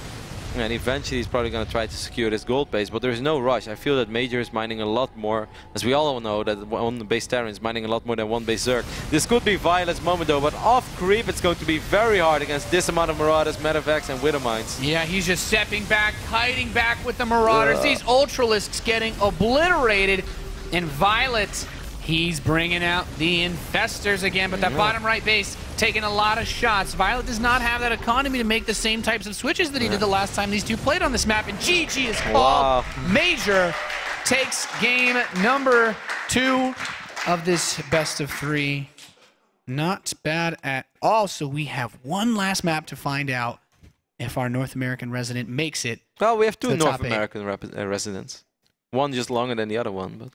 And eventually he's probably going to try to secure this gold base, but there's no rush. I feel that MajOr is mining a lot more, as we all know that one base Terran is mining a lot more than one base Zerg. This could be viOLet's moment though, but off creep it's going to be very hard against this amount of Marauders, medevacs and Widow Mines. Yeah, he's just stepping back, hiding back with the Marauders. These Ultralisks getting obliterated, and viOLet, he's bringing out the Infestors again, but that bottom right base taking a lot of shots. viOLet does not have that economy to make the same types of switches that he did the last time these two played on this map, and GG is called. MajOr takes game number 2 of this best of 3. Not bad at all. So we have one last map to find out if our North American resident makes it. Well, we have 2 North American residents. One just longer than the other one, but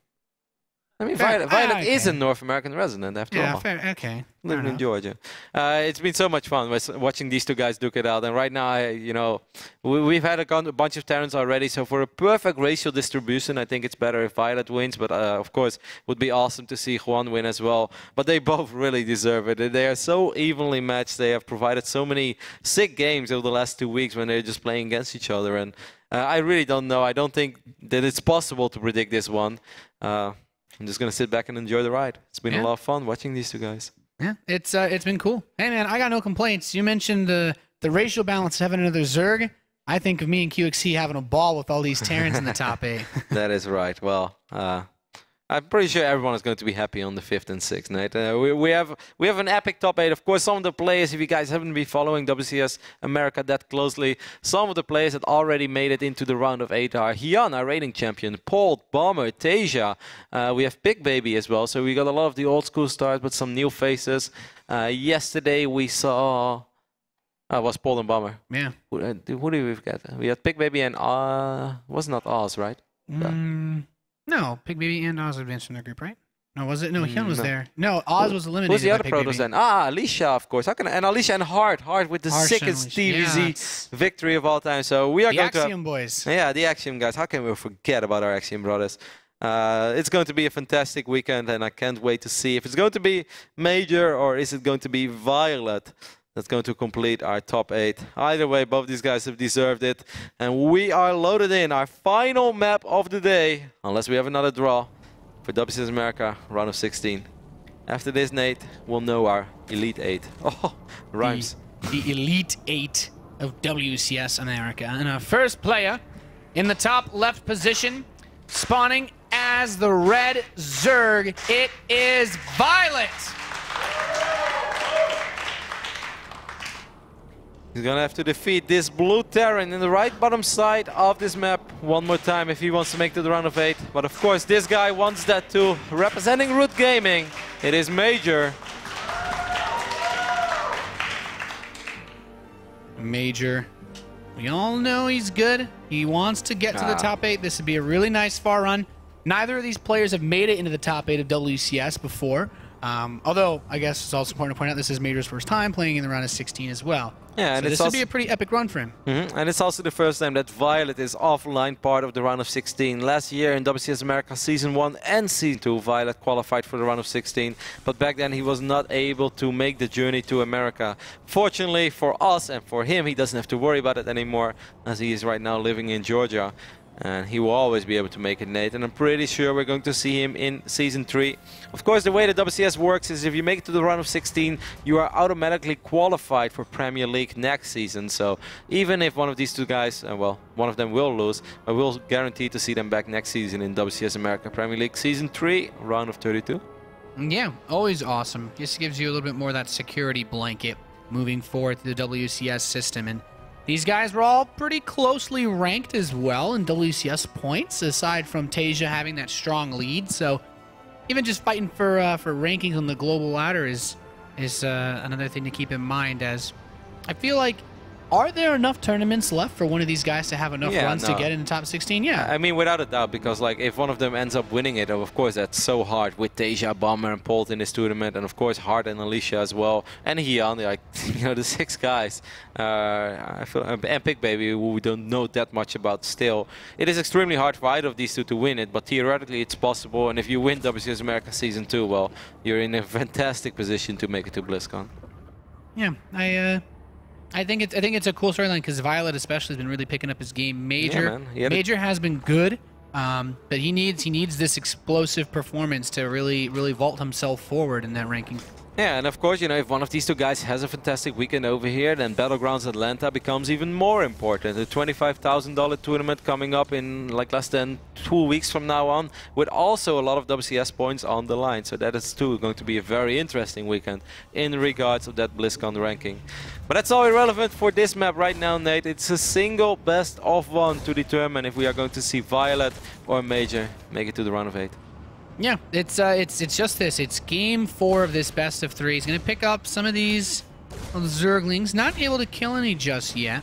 I mean, viOLet is a North American resident after all. Yeah, fair, okay. Living in Georgia. It's been so much fun watching these two guys duke it out. And right now, you know, we've had a bunch of Terrans already. So for a perfect racial distribution, I think it's better if viOLet wins. But of course, it would be awesome to see Juan win as well. But they both really deserve it. They are so evenly matched. They have provided so many sick games over the last 2 weeks when they're just playing against each other. And I really don't know. I don't think that it's possible to predict this one. I'm just going to sit back and enjoy the ride. It's been a lot of fun watching these two guys. Yeah, it's been cool. Hey, man, I got no complaints. You mentioned the racial balance having another Zerg. I think of me and QXC having a ball with all these Terrans in the top 8. That is right. Well, I'm pretty sure everyone is going to be happy on the 5th and 6th night. We have an epic top 8. Of course, some of the players, if you guys haven't been following WCS America that closely, some of the players that already made it into the round of 8 are Hyun, our rating champion, Paul, Bomber, Tasia. We have Big Baby as well. So we got a lot of the old school stars, but some new faces. Yesterday we saw... was Paul and Bomber. Yeah. Who did we get? We had Big Baby and was not Oz, right? No, Big Baby and Oz advanced from their group, right? No, was it? No, Hyun was there. No, Oz was eliminated. Who's the other Protoss then? Alicia, of course. And Alicia and Hart with the sickest TVZ victory of all time. So we are going to... The Axiom boys. Yeah, the Axiom guys. How can we forget about our Axiom brothers? It's going to be a fantastic weekend, and I can't wait to see if it's going to be MajOr or is it going to be viOLet that's going to complete our top 8. Either way, both these guys have deserved it. And we are loaded in our final map of the day, unless we have another draw, for WCS America round of 16. After this, Nate, we'll know our Elite 8. Oh, rhymes. The Elite 8 of WCS America. And our first player in the top left position, spawning as the red Zerg, it is viOLet. He's gonna have to defeat this blue Terran in the right bottom side of this map one more time if he wants to make it to the round of 8. But of course, this guy wants that too. Representing Root Gaming, it is MajOr. MajOr. We all know he's good. He wants to get to the top 8. This would be a really nice far run. Neither of these players have made it into the top 8 of WCS before. Although, I guess it's also important to point out this is MajOr's first time playing in the round of 16 as well. Yeah, and so this would be a pretty epic run for him. And it's also the first time that viOLet is offline part of the round of 16. Last year in WCS America Season 1 and Season 2, viOLet qualified for the round of 16. But back then he was not able to make the journey to America. Fortunately for us and for him, he doesn't have to worry about it anymore, as he is right now living in Georgia. And he will always be able to make it, Nate. And I'm pretty sure we're going to see him in Season 3. Of course, the way that WCS works is if you make it to the round of 16, you are automatically qualified for Premier League next season. So even if one of these two guys, well, one of them will lose, but we'll guarantee to see them back next season in WCS America Premier League Season 3, round of 32. Yeah, always awesome. Just gives you a little bit more of that security blanket moving forward through the WCS system. And these guys were all pretty closely ranked as well in WCS points, aside from Tasia having that strong lead. So even just fighting for rankings on the global ladder is another thing to keep in mind. As I feel like, are there enough tournaments left for one of these guys to have enough runs to get in the top 16? Yeah. I mean, without a doubt, because like if one of them ends up winning it, of course that's so hard with Tasia, Bomber, and Polt in this tournament, and of course Hart and Alicia as well, and Hian, like the 6 guys. I feel and Pick Baby, who we don't know that much about still. It is extremely hard for either of these two to win it, but theoretically it's possible. And if you win WCS America Season 2, well, you're in a fantastic position to make it to BlizzCon. Yeah, I think it's a cool storyline because viOLet especially has been really picking up his game. MajOr has been good, but he needs this explosive performance to really vault himself forward in that ranking. Yeah, and of course, if one of these two guys has a fantastic weekend over here, then Battlegrounds Atlanta becomes even more important. The $25,000 tournament coming up in like less than 2 weeks from now on, with also a lot of WCS points on the line. So that is too going to be a very interesting weekend in regards of that BlizzCon ranking. But that's all irrelevant for this map right now, Nate. It's a single best of 1 to determine if we are going to see viOLet or MajOr make it to the round of 8. Yeah, it's just this. It's game 4 of this best of 3. He's going to pick up some of these Zerglings. Not able to kill any just yet,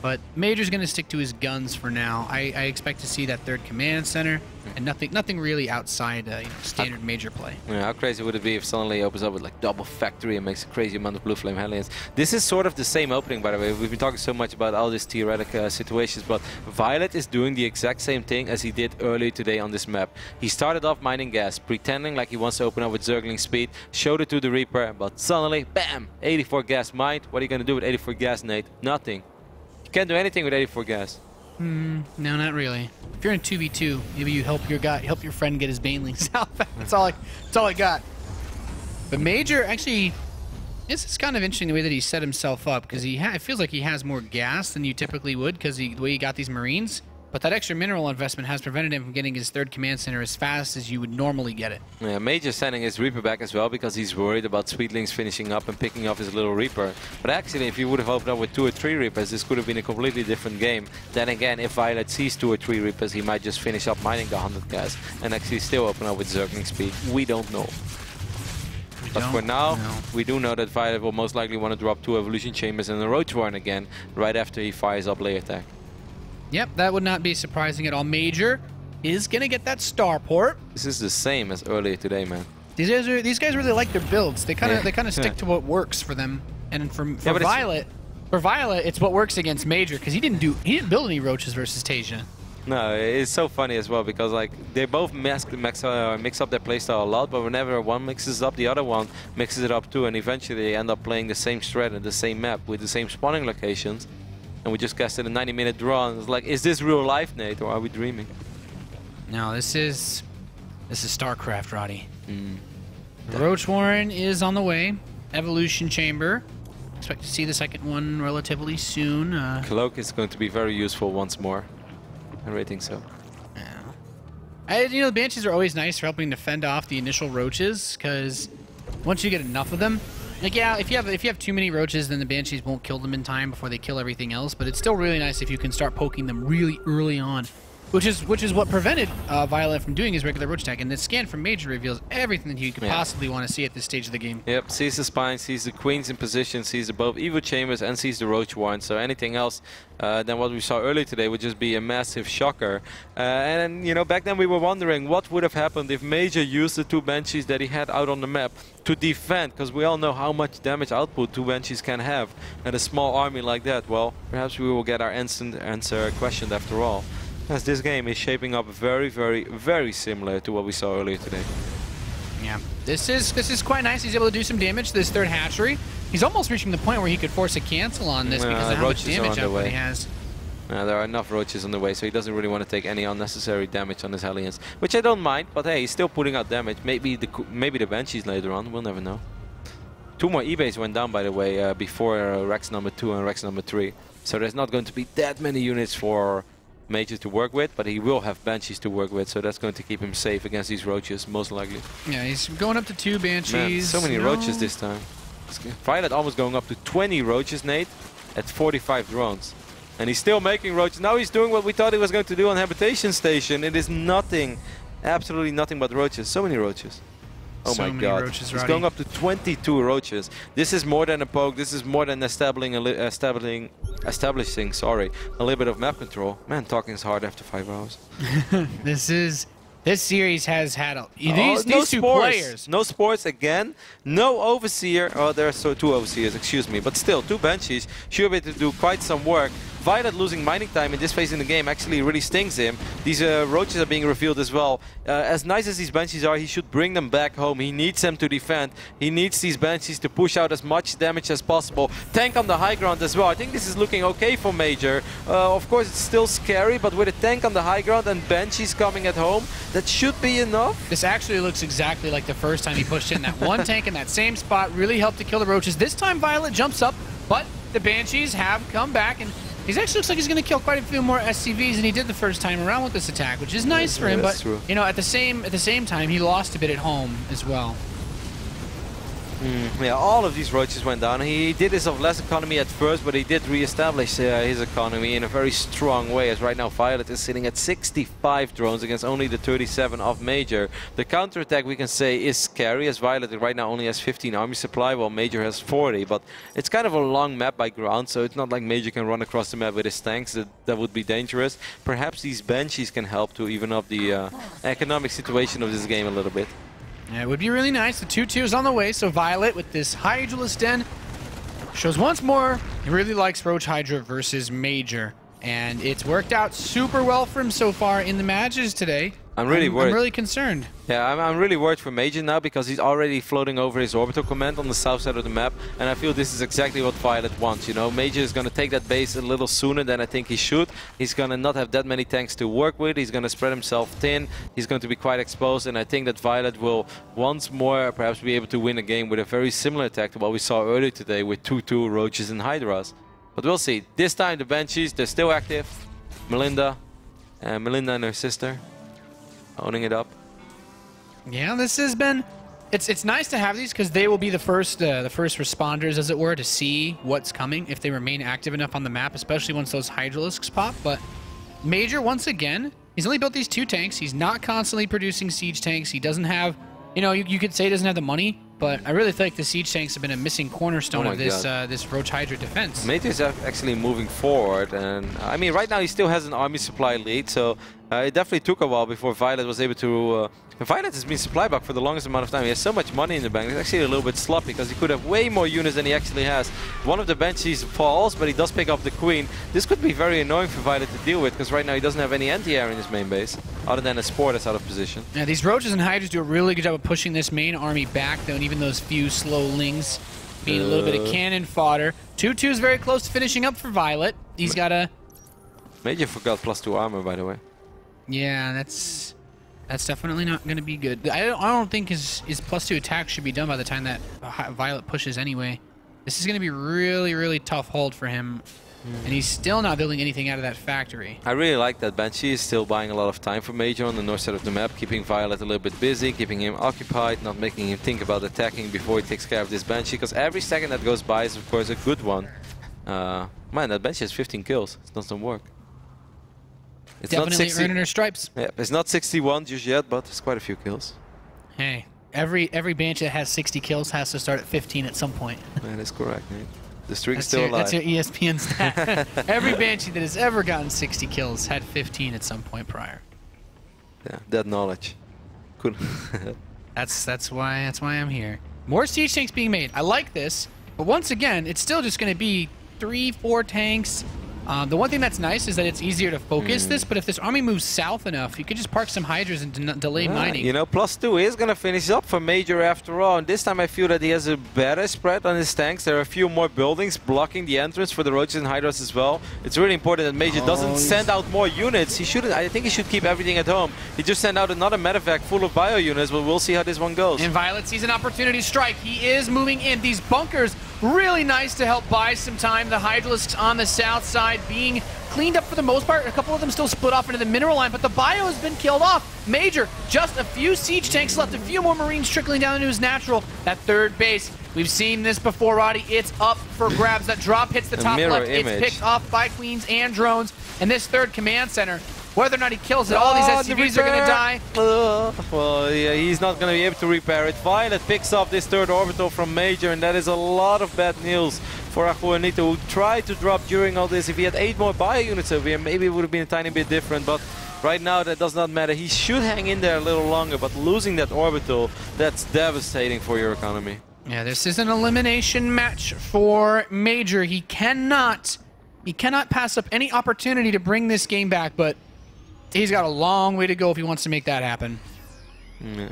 but MajOr's going to stick to his guns for now. I expect to see that 3rd command center and nothing really outside standard MajOr play. Yeah, how crazy would it be if suddenly he opens up with like double factory and makes a crazy amount of Blue Flame Hellions? This is sort of the same opening, by the way. We've been talking so much about all these theoretical situations, but viOLet is doing the exact same thing as he did earlier today on this map. He started off mining gas, pretending like he wants to open up with Zergling speed, showed it to the Reaper, but suddenly, bam, 84 gas mined. What are you going to do with 84 gas, Nate? Nothing. You can't do anything with 84 gas. No, not really. If you're in 2v2, maybe you help your friend get his Banelings out. That's all I got. But MajOr, actually, this is kind of interesting the way that he set himself up, because it feels like he has more gas than you typically would, because the way he got these Marines. But that extra mineral investment has prevented him from getting his 3rd command center as fast as you would normally get it. Yeah, MajOr sending his Reaper back as well because he's worried about Sweetlings finishing up and picking off his little Reaper. But actually, if you would have opened up with 2 or 3 Reapers, this could have been a completely different game. Then again, if viOLet sees 2 or 3 Reapers, he might just finish up mining the 100 gas and actually still open up with Zergling speed. We don't know. But for now, we do know that viOLet will most likely want to drop 2 Evolution Chambers and a Roach Warren again right after he fires up Layer Attack. Yep, that would not be surprising at all. MajOr is going to get that starport. This is the same as earlier today, man. These guys really like their builds. They kind of stick to what works for them. And for viOLet, it's what works against MajOr, because he didn't build any roaches versus Tasia. No, it's so funny as well because like they both mix up their playstyle a lot, but whenever one mixes up, the other one mixes it up too, and eventually they end up playing the same strat and the same map with the same spawning locations. And we just casted a 90-minute draw, and it's like, is this real life, Nate, or are we dreaming? No, this is StarCraft, Roddy. Ro16 is on the way. Evolution Chamber. Expect to see the second one relatively soon. Cloak is going to be very useful once more. I really think so. Yeah. You know, the Banshees are always nice for helping to fend off the initial roaches, because once you get enough of them, like yeah, if you have too many roaches, then the Banshees won't kill them in time before they kill everything else. But it's still really nice if you can start poking them really early on. Which is what prevented viOLet from doing his regular roach attack, and the scan from MajOr reveals everything that you could possibly want to see at this stage of the game. Yep, sees the spine, sees the queens in position, sees both Evo chambers, and sees the roach warren. So anything else than what we saw earlier today would just be a massive shocker. And you know, back then we were wondering what would have happened if MajOr used the 2 Banshees that he had out on the map to defend, because we all know how much damage output 2 Banshees can have, and a small army like that. Well, perhaps we will get our instant answer questioned after all. As this game is shaping up very, very, very similar to what we saw earlier today. Yeah, this is quite nice. He's able to do some damage to this third hatchery. He's almost reaching the point where he could force a cancel on this because of how much damage output he has. There are enough roaches on the way, so he doesn't really want to take any unnecessary damage on his Hellions, which I don't mind. But hey, he's still putting out damage. Maybe the Banshees later on. We'll never know. 2 more eBays went down, by the way, before Rex number 2 and Rex number 3. So there's not going to be that many units for MajOr to work with, but he will have Banshees to work with, so that's going to keep him safe against these roaches, most likely. Yeah, he's going up to 2 Banshees. Man, so many roaches this time. viOLet almost going up to 20 roaches, Nate, at 45 drones. And he's still making roaches. Now he's doing what we thought he was going to do on Habitation Station. It is nothing, absolutely nothing but roaches. So many roaches. Oh my god, roaches, he's going up to 22 roaches. This is more than a poke, this is more than establishing a little bit of map control. Man, talking is hard after 5 hours. This series has had these no 2 spores. players. No spores again. No Overseer. Oh, there are 2 Overseers, excuse me. But still, 2 Banshees should be able to do quite some work. viOLet losing mining time in this phase in the game actually really stings him. These roaches are being revealed as well. As nice as these Banshees are, he should bring them back home. He needs them to defend. He needs these Banshees to push out as much damage as possible. Tank on the high ground as well. I think this is looking okay for MajOr. Of course, it's still scary, but with a tank on the high ground and Banshees coming at home, that should be enough. This actually looks exactly like the first time he pushed in. That one tank in that same spot really helped to kill the roaches. This time viOLet jumps up, but the Banshees have come back, and he actually looks like he's going to kill quite a few more SCVs than he did the first time around with this attack, which is nice for him. But true. You know, at the same time, he lost a bit at home as well. Yeah, all of these roaches went down. He did this of less economy at first, but he did re-establish his economy in a very strong way, as right now viOLet is sitting at 65 drones against only the 37 of MajOr. The counterattack, we can say, is scary, as viOLet right now only has 15 army supply, while MajOr has 40. But it's kind of a long map by ground, so it's not like MajOr can run across the map with his tanks. That would be dangerous. Perhaps these Banshees can help to even up the economic situation of this game a little bit. Yeah, it would be really nice. The 2-2 is on the way, so viOLet with this Hydralisk Den shows once more he really likes Roach Hydra versus MajOr. And it's worked out super well for him so far in the matches today. I'm really worried. I'm really concerned. Yeah, I'm really worried for MajOr now because he's already floating over his orbital command on the south side of the map, and I feel this is exactly what viOLet wants. You know, MajOr is going to take that base a little sooner than I think he should. He's going to not have that many tanks to work with. He's going to spread himself thin. He's going to be quite exposed, and I think that viOLet will once more perhaps be able to win a game with a very similar attack to what we saw earlier today with 2-2 Roaches and Hydras. But we'll see. This time the Banshees, they're still active. Melinda and her sister owning it up. Yeah, this has been... It's nice to have these because they will be the first responders, as it were, to see what's coming if they remain active enough on the map, especially once those Hydralisks pop. But MajOr, once again, he's only built these 2 tanks. He's not constantly producing siege tanks. He doesn't have... You know, you could say he doesn't have the money But I really feel like the siege tanks have been a missing cornerstone of this this Roach Hydra defense. MajOr is actually moving forward, and I mean, right now he still has an army supply lead, so it definitely took a while before viOLet was able to. viOLet has been supply blocked for the longest amount of time. He has so much money in the bank. It's actually a little bit sloppy because he could have way more units than he actually has. One of the banshees falls, but he does pick up the queen. This could be very annoying for viOLet to deal with because right now he doesn't have any anti-air in his main base, other than a spore that's out of position. Yeah, these Roaches and Hydras do a really good job of pushing this main army back, though, and even those few slowlings being a little bit of cannon fodder. 2-2 is very close to finishing up for viOLet. He's got a... MajOr forgot +2 armor, by the way. Yeah, that's definitely not going to be good. I don't think his +2 attack should be done by the time that viOLet pushes anyway. This is going to be really, really tough hold for him. And he's still not building anything out of that factory. I really like that Banshee is still buying a lot of time for MajOr on the north side of the map, keeping viOLet a little bit busy, keeping him occupied, not making him think about attacking before he takes care of this Banshee, because every second that goes by is of course a good one. Man, that Banshee has 15 kills. It doesn't work. It's Definitely not 60, earning her stripes. Yeah, it's not 61 just yet, but it's quite a few kills. Hey, every Banshee that has 60 kills has to start at 15 at some point. That is correct, mate. The streak is still alive. That's your ESPN stat. Every Banshee that has ever gotten 60 kills had 15 at some point prior. Yeah, that knowledge. Cool. That's why I'm here. More siege tanks being made. I like this, but once again, it's still just going to be 3-4 tanks. The one thing that's nice is that it's easier to focus this, but if this army moves south enough, you could just park some Hydras and delay mining. You know, +2 is going to finish up for MajOr after all, and this time I feel that he has a better spread on his tanks. There are a few more buildings blocking the entrance for the Roaches and Hydras as well. It's really important that MajOr doesn't send out more units. He shouldn't. I think he should keep everything at home. He just sent out another medevac full of bio units, but we'll see how this one goes. And viOLet sees an opportunity to strike. He is moving in. These bunkers, really nice to help buy some time. The Hydralisks on the south side being cleaned up for the most part. A couple of them still split off into the mineral line, but the bio has been killed off. MajOr, just a few siege tanks left, a few more Marines trickling down into his natural. That third base, we've seen this before, Roddy. It's up for grabs. That drop hits the top left. It's picked off by Queens and drones. And this third command center, whether or not he kills it, all these SCVs are going to die. Well, yeah, he's not going to be able to repair it. viOLet picks up this third orbital from MajOr, and that is a lot of bad news for Juanito, who tried to drop during all this. If he had 8 more bio units over here, maybe it would have been a tiny bit different, but right now that does not matter. He should hang in there a little longer, but losing that orbital, that's devastating for your economy. Yeah, this is an elimination match for MajOr. He cannot pass up any opportunity to bring this game back, but he's got a long way to go if he wants to make that happen. Yeah.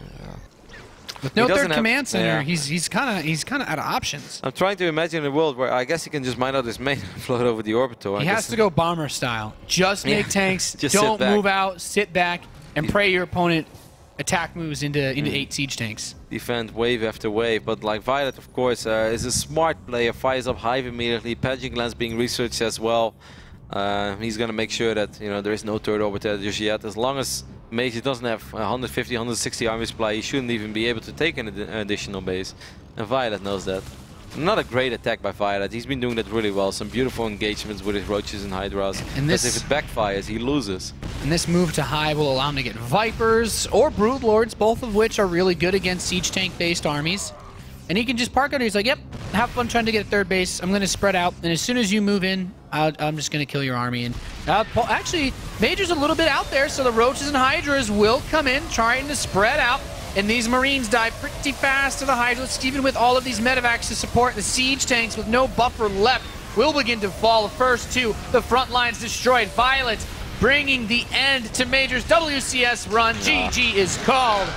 With no third command center, he's kind of out of options. I'm trying to imagine a world where I guess he can just mine out his main and float over the orbital. He has to go bomber style. Just make tanks, just don't move out, sit back, and pray your opponent attack moves into 8 siege tanks. Defend wave after wave, but like viOLet, of course, is a smart player, fires up Hive immediately, Paging Lens being researched as well. He's going to make sure that there is no third orbiter just yet. As long as MajOr doesn't have 150, 160 army supply, he shouldn't even be able to take an additional base. And viOLet knows that. Not a great attack by viOLet. He's been doing that really well. Some beautiful engagements with his Roaches and Hydras. Because if it backfires, he loses. And this move to Hive will allow him to get Vipers or Broodlords, both of which are really good against siege tank-based armies. And he can just park out here. He's like, yep, have fun trying to get a third base. I'm going to spread out. And as soon as you move in, I'm just going to kill your army. And actually, MajOr's a little bit out there, so the Roaches and Hydras will come in trying to spread out. And these Marines die pretty fast to the Hydralisks, even with all of these medevacs to support. The siege tanks with no buffer left will begin to fall. The first two, the front lines destroyed. viOLet bringing the end to MajOr's WCS run. GG is called.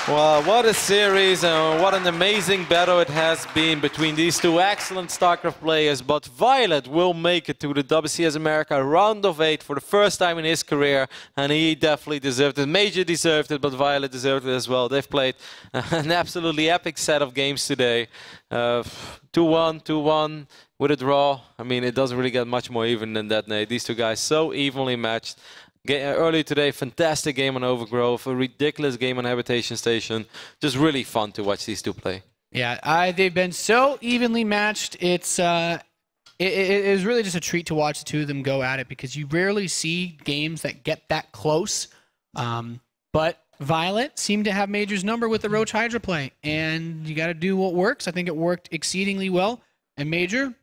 Well, what a series and what an amazing battle it has been between these two excellent StarCraft players. But viOLet will make it to the WCS America round of 8 for the first time in his career, and he definitely deserved it. MajOr deserved it, but viOLet deserved it as well. They've played an absolutely epic set of games today. 2-1, 2-1 with a draw. I mean, it doesn't really get much more even than that, Nate. These two guys so evenly matched. Earlier today, fantastic game on Overgrowth, a ridiculous game on Habitation Station. Just really fun to watch these two play. Yeah, they've been so evenly matched. It is really just a treat to watch the two of them go at it because you rarely see games that get that close. But viOLet seemed to have Major's number with the Roach Hydra play, and you got to do what works. I think it worked exceedingly well. And Major,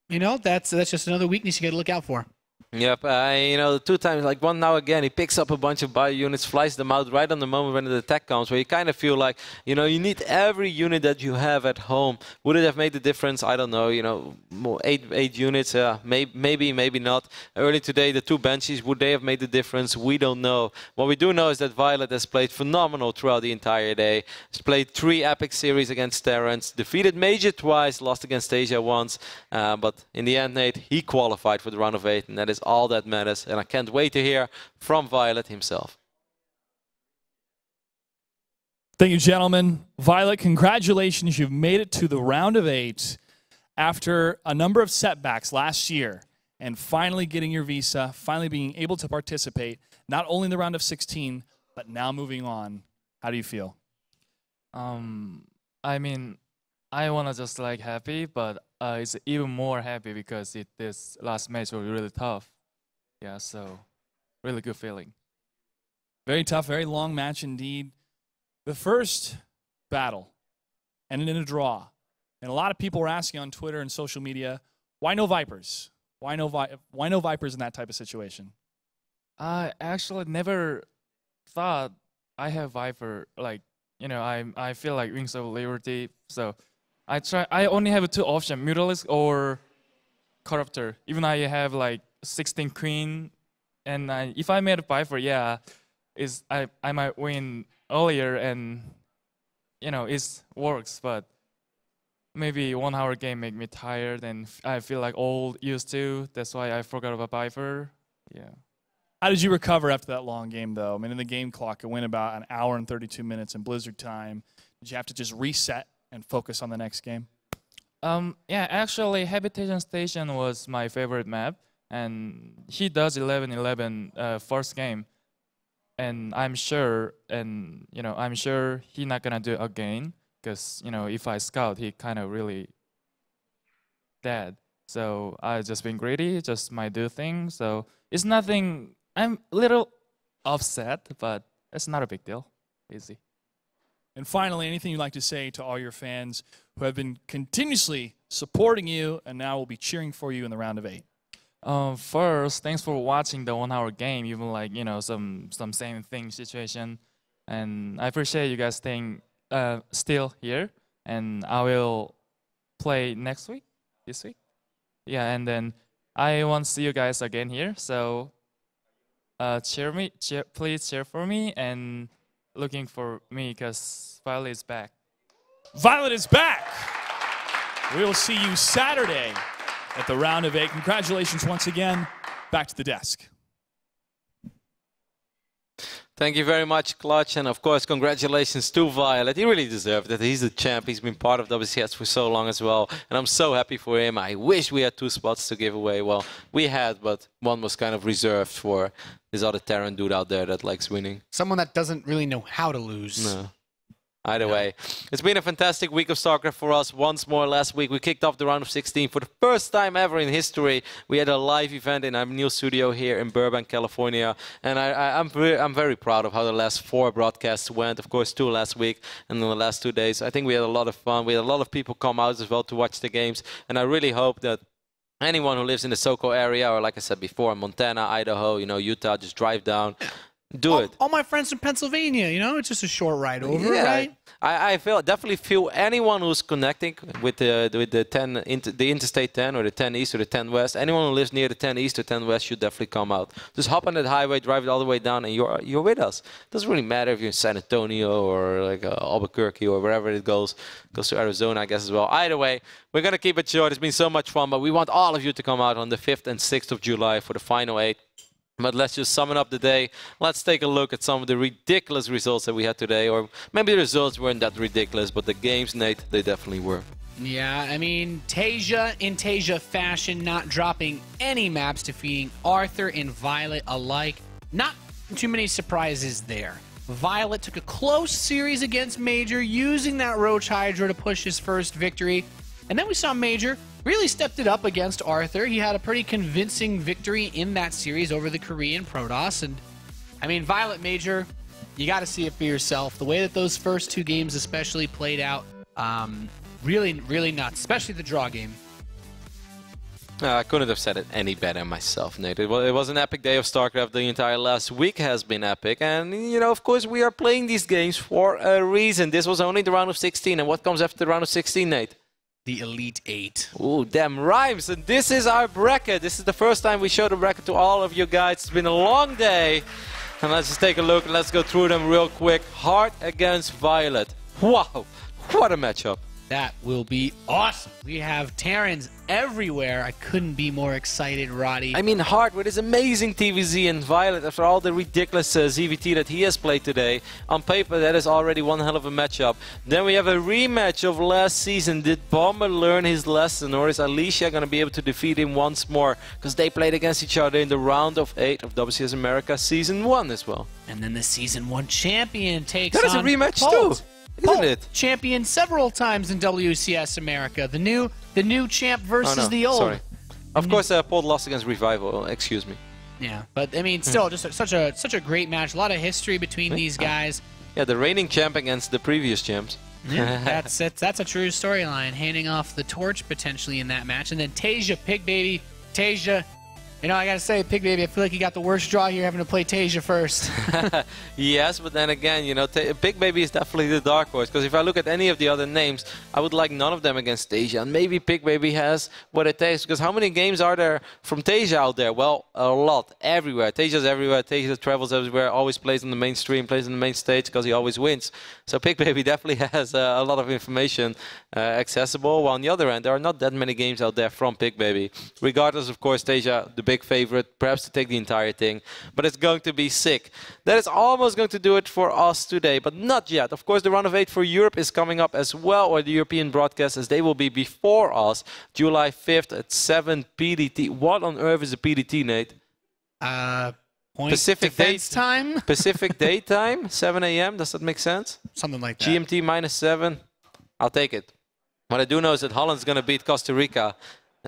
you know, that's just another weakness you got to look out for. Yep, you know, 2 times, like one now again, he picks up a bunch of bio units, flies them out right on the moment when the attack comes, where you kind of feel like, you know, you need every unit that you have at home. Would it have made the difference? I don't know, you know, more 8 units, maybe not. Early today, the 2 Banshees, would they have made the difference? We don't know. What we do know is that viOLet has played phenomenal throughout the entire day. He's played 3 epic series against Terrans, defeated Major twice, lost against Asia once, but in the end, Nate, he qualified for the round of 8, and that is all that matters, and I can't wait to hear from viOLet himself. Thank you, gentlemen. viOLet, congratulations. You've made it to the round of 8 after a number of setbacks last year, and finally getting your visa, finally being able to participate, not only in the round of 16, but now moving on. How do you feel? I mean, I wanna just like happy, but it's even more happy because this last match was really tough. Yeah, so really good feeling. Very tough, very long match indeed. The first battle ended in a draw. And a lot of people were asking on Twitter and social media, why no Vipers? Why no Vipers in that type of situation? I actually never thought I have Viper. Like, you know, I feel like Wings of Liberty. So I only have 2 options, Mutalist or Corruptor. Even I have like 16 Queen, and if I made a Viper, yeah, I might win earlier, and you know it works. But maybe 1 hour game make me tired, and I feel like old used to. That's why I forgot about Viper. Yeah. How did you recover after that long game, though? I mean, in the game clock, it went about 1 hour and 32 minutes in Blizzard time. Did you have to just reset and focus on the next game? Yeah, actually, Habitation Station was my favorite map. And he does 11-11 first game, and I'm sure, I'm sure he's not gonna do it again, because you know if I scout, he kind of really dead. So I just been greedy, just might do things. So it's nothing. I'm a little upset, but it's not a big deal. Easy. And finally, anything you'd like to say to all your fans who have been continuously supporting you and now will be cheering for you in the round of 8? First, thanks for watching the 1 hour game, even like, you know, some same thing situation. And I appreciate you guys staying still here. And I will play next week, this week. Yeah, and then I want to see you guys again here. So please cheer for me and looking for me because viOLet is back. viOLet is back! We will see you Saturday at the round of 8. Congratulations once again. Back to the desk. Thank you very much, Clutch, and of course, congratulations to viOLet. He really deserved it. He's the champ. He's been part of WCS for so long as well, and I'm so happy for him. I wish we had 2 spots to give away. Well, we had, but one was kind of reserved for this other Terran dude out there that likes winning. Someone that doesn't really know how to lose. No. Either way, it's been a fantastic week of StarCraft for us. Once more, last week we kicked off the round of 16 for the first time ever in history. We had a live event in our new studio here in Burbank, California, and I'm very proud of how the last 4 broadcasts went. Of course, 2 last week, and then the last 2 days. I think we had a lot of fun. We had a lot of people come out as well to watch the games, and I really hope that anyone who lives in the SoCo area, or like I said before, Montana, Idaho, you know, Utah, just drive down. Do it. All my friends from Pennsylvania, you know, it's just a short ride over, right? I definitely feel anyone who's connecting with the Interstate 10 or the 10 East or the 10 West, anyone who lives near the 10 East or 10 West should definitely come out. Just hop on that highway, drive it all the way down, and you're with us. It doesn't really matter if you're in San Antonio or like Albuquerque or wherever it goes to Arizona, I guess, as well. Either way, we're going to keep it short. It's been so much fun, but we want all of you to come out on the 5th and 6th of July for the final 8. But let's just sum it up the day. Let's take a look at some of the ridiculous results that we had today. Or maybe the results weren't that ridiculous, but the games, Nate, they definitely were. Yeah, I mean, Tasia in Tasia fashion, not dropping any maps, defeating Arthur and viOLet alike. Not too many surprises there. viOLet took a close series against Major, using that Roach Hydra to push his first victory. And then we saw Major really stepped it up against Arthur. He had a pretty convincing victory in that series over the Korean Protoss. And, I mean, viOLet Major, You got to see it for yourself. The way that those first 2 games especially played out, really, really nuts, especially the draw game. I couldn't have said it any better myself, Nate. It was an epic day of StarCraft. The entire last week has been epic. And, you know, of course, we are playing these games for a reason. This was only the round of 16. And what comes after the round of 16, Nate? The Elite 8. Ooh, damn rhymes. And this is our bracket. This is the first time we show the bracket to all of you guys. It's been a long day. And let's just take a look and let's go through them real quick. Heart against viOLet. Wow, what a matchup. That will be awesome. We have Terrans everywhere. I couldn't be more excited, Roddy. I mean, Heart with his amazing TVZ and viOLet after all the ridiculous ZVT that he has played today. On paper, that is already one hell of a matchup. Then we have a rematch of last season. Did Bomber learn his lesson, or is Alicia going to be able to defeat him once more? Because they played against each other in the round of 8 of WCS America Season 1 as well. And then the Season 1 champion takes That is a on rematch Bolt. too. Isn't it? Champion several times in WCS America. The new champ versus the old. Sorry. Of course, Paul lost against Revival. Excuse me. Yeah, but I mean, still, just such a great match. A lot of history between these guys. Yeah, the reigning champ against the previous champs. Yeah, that's a true storyline. Handing off the torch potentially in that match, and then Tasia, Pig Baby, Tasia. You know, I gotta say, Pig Baby, I feel like you got the worst draw here having to play Tasia first. Yes, but then again, you know, Pig Baby is definitely the dark horse. Because if I look at any of the other names, I would like none of them against Tasia. And maybe Pig Baby has what it takes. Because how many games are there from Tasia out there? Well, a lot. Everywhere. Tasia's everywhere. Tasia travels everywhere. Always plays on the mainstream, plays on the main stage because he always wins. So Pig Baby definitely has a lot of information accessible. While on the other end, there are not that many games out there from Pig Baby. Regardless, of course, Tasia, the big favorite, perhaps to take the entire thing, but it's going to be sick. That is almost going to do it for us today, but not yet. Of course, the round of 8 for Europe is coming up as well, or the European broadcast, as they will be before us, July 5th at 7 PDT. What on earth is a PDT, Nate? Pacific defense time? Pacific daytime, 7 a.m. Does that make sense? Something like that. GMT -7. I'll take it. What I do know is that Holland's going to beat Costa Rica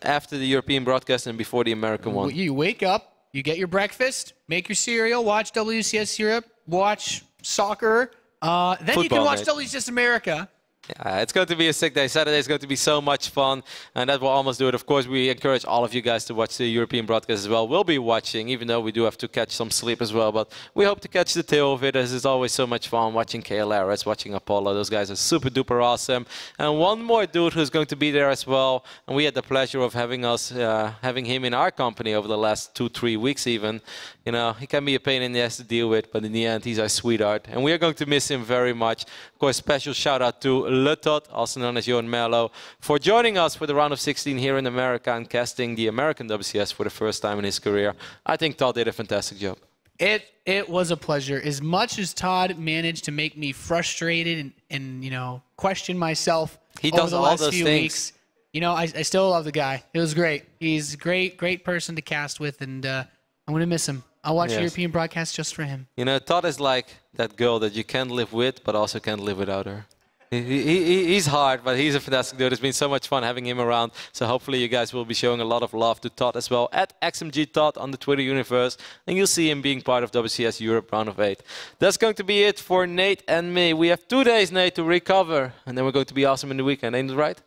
after the European broadcast and before the American one. You wake up, you get your breakfast, make your cereal, watch WCS Europe, watch soccer, then Football, you can watch mate. WCS America. Yeah, it's going to be a sick day. Saturday is going to be so much fun, and that will almost do it. Of course, we encourage all of you guys to watch the European broadcast as well. We'll be watching, even though we do have to catch some sleep as well, but we hope to catch the tail of it, as it's always so much fun watching KLRS, watching Apollo. Those guys are super duper awesome. And one more dude who's going to be there as well, and we had the pleasure of having him in our company over the last 2-3 weeks even. You know, he can be a pain in the ass to deal with, but in the end, he's our sweetheart, and we are going to miss him very much. Of course, special shout out to Le Tot, also known as Johan Merlo, for joining us for the round of 16 here in America and casting the American WCS for the first time in his career. I think Todd did a fantastic job. It was a pleasure. As much as Todd managed to make me frustrated and you know, question myself over the last few weeks, you know, I still love the guy. It was great. He's a great person to cast with, and I'm going to miss him. I'll watch European broadcasts just for him. You know, Todd is like that girl that you can't live with, but also can't live without her. He's hard, but he's a fantastic dude. It's been so much fun having him around. So hopefully you guys will be showing a lot of love to Todd as well at XMG Todd on the Twitter universe. And you'll see him being part of WCS Europe round of 8. That's going to be it for Nate and me. We have 2 days, Nate, to recover. And then we're going to be awesome in the weekend. Ain't it right?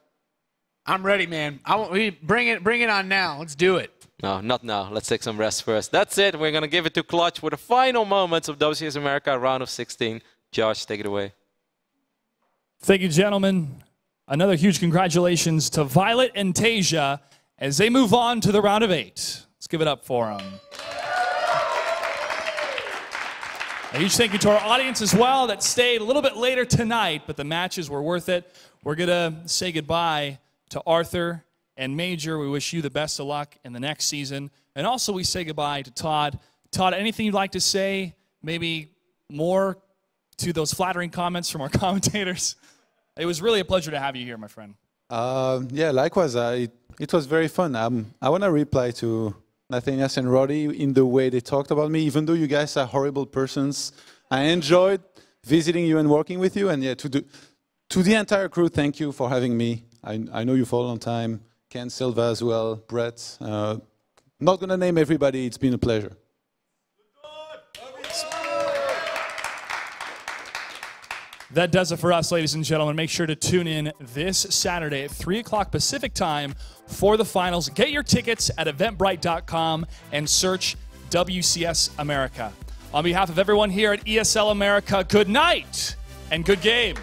I'm ready, man. Bring it on now. Let's do it. No, not now. Let's take some rest first. That's it. We're going to give it to Clutch for the final moments of WCS America round of 16. Josh, take it away. Thank you, gentlemen. Another huge congratulations to viOLet and Tasia as they move on to the round of 8. Let's give it up for them. A huge thank you to our audience as well that stayed a little bit later tonight, but the matches were worth it. We're going to say goodbye to Arthur and MajOr. We wish you the best of luck in the next season. And also we say goodbye to Todd. Todd, anything you'd like to say? Maybe more to those flattering comments from our commentators? It was really a pleasure to have you here, my friend. Yeah, likewise. It was very fun. I want to reply to Nathanias and Roddy in the way they talked about me. Even though you guys are horrible persons, I enjoyed visiting you and working with you. And yeah, to the entire crew, thank you for having me. I know you for a long time. Ken Silva as well, Brett. Not going to name everybody. It's been a pleasure. That does it for us, ladies and gentlemen. Make sure to tune in this Saturday at 3 o'clock Pacific time for the finals. Get your tickets at eventbrite.com and search WCS America. On behalf of everyone here at ESL America, good night and good game.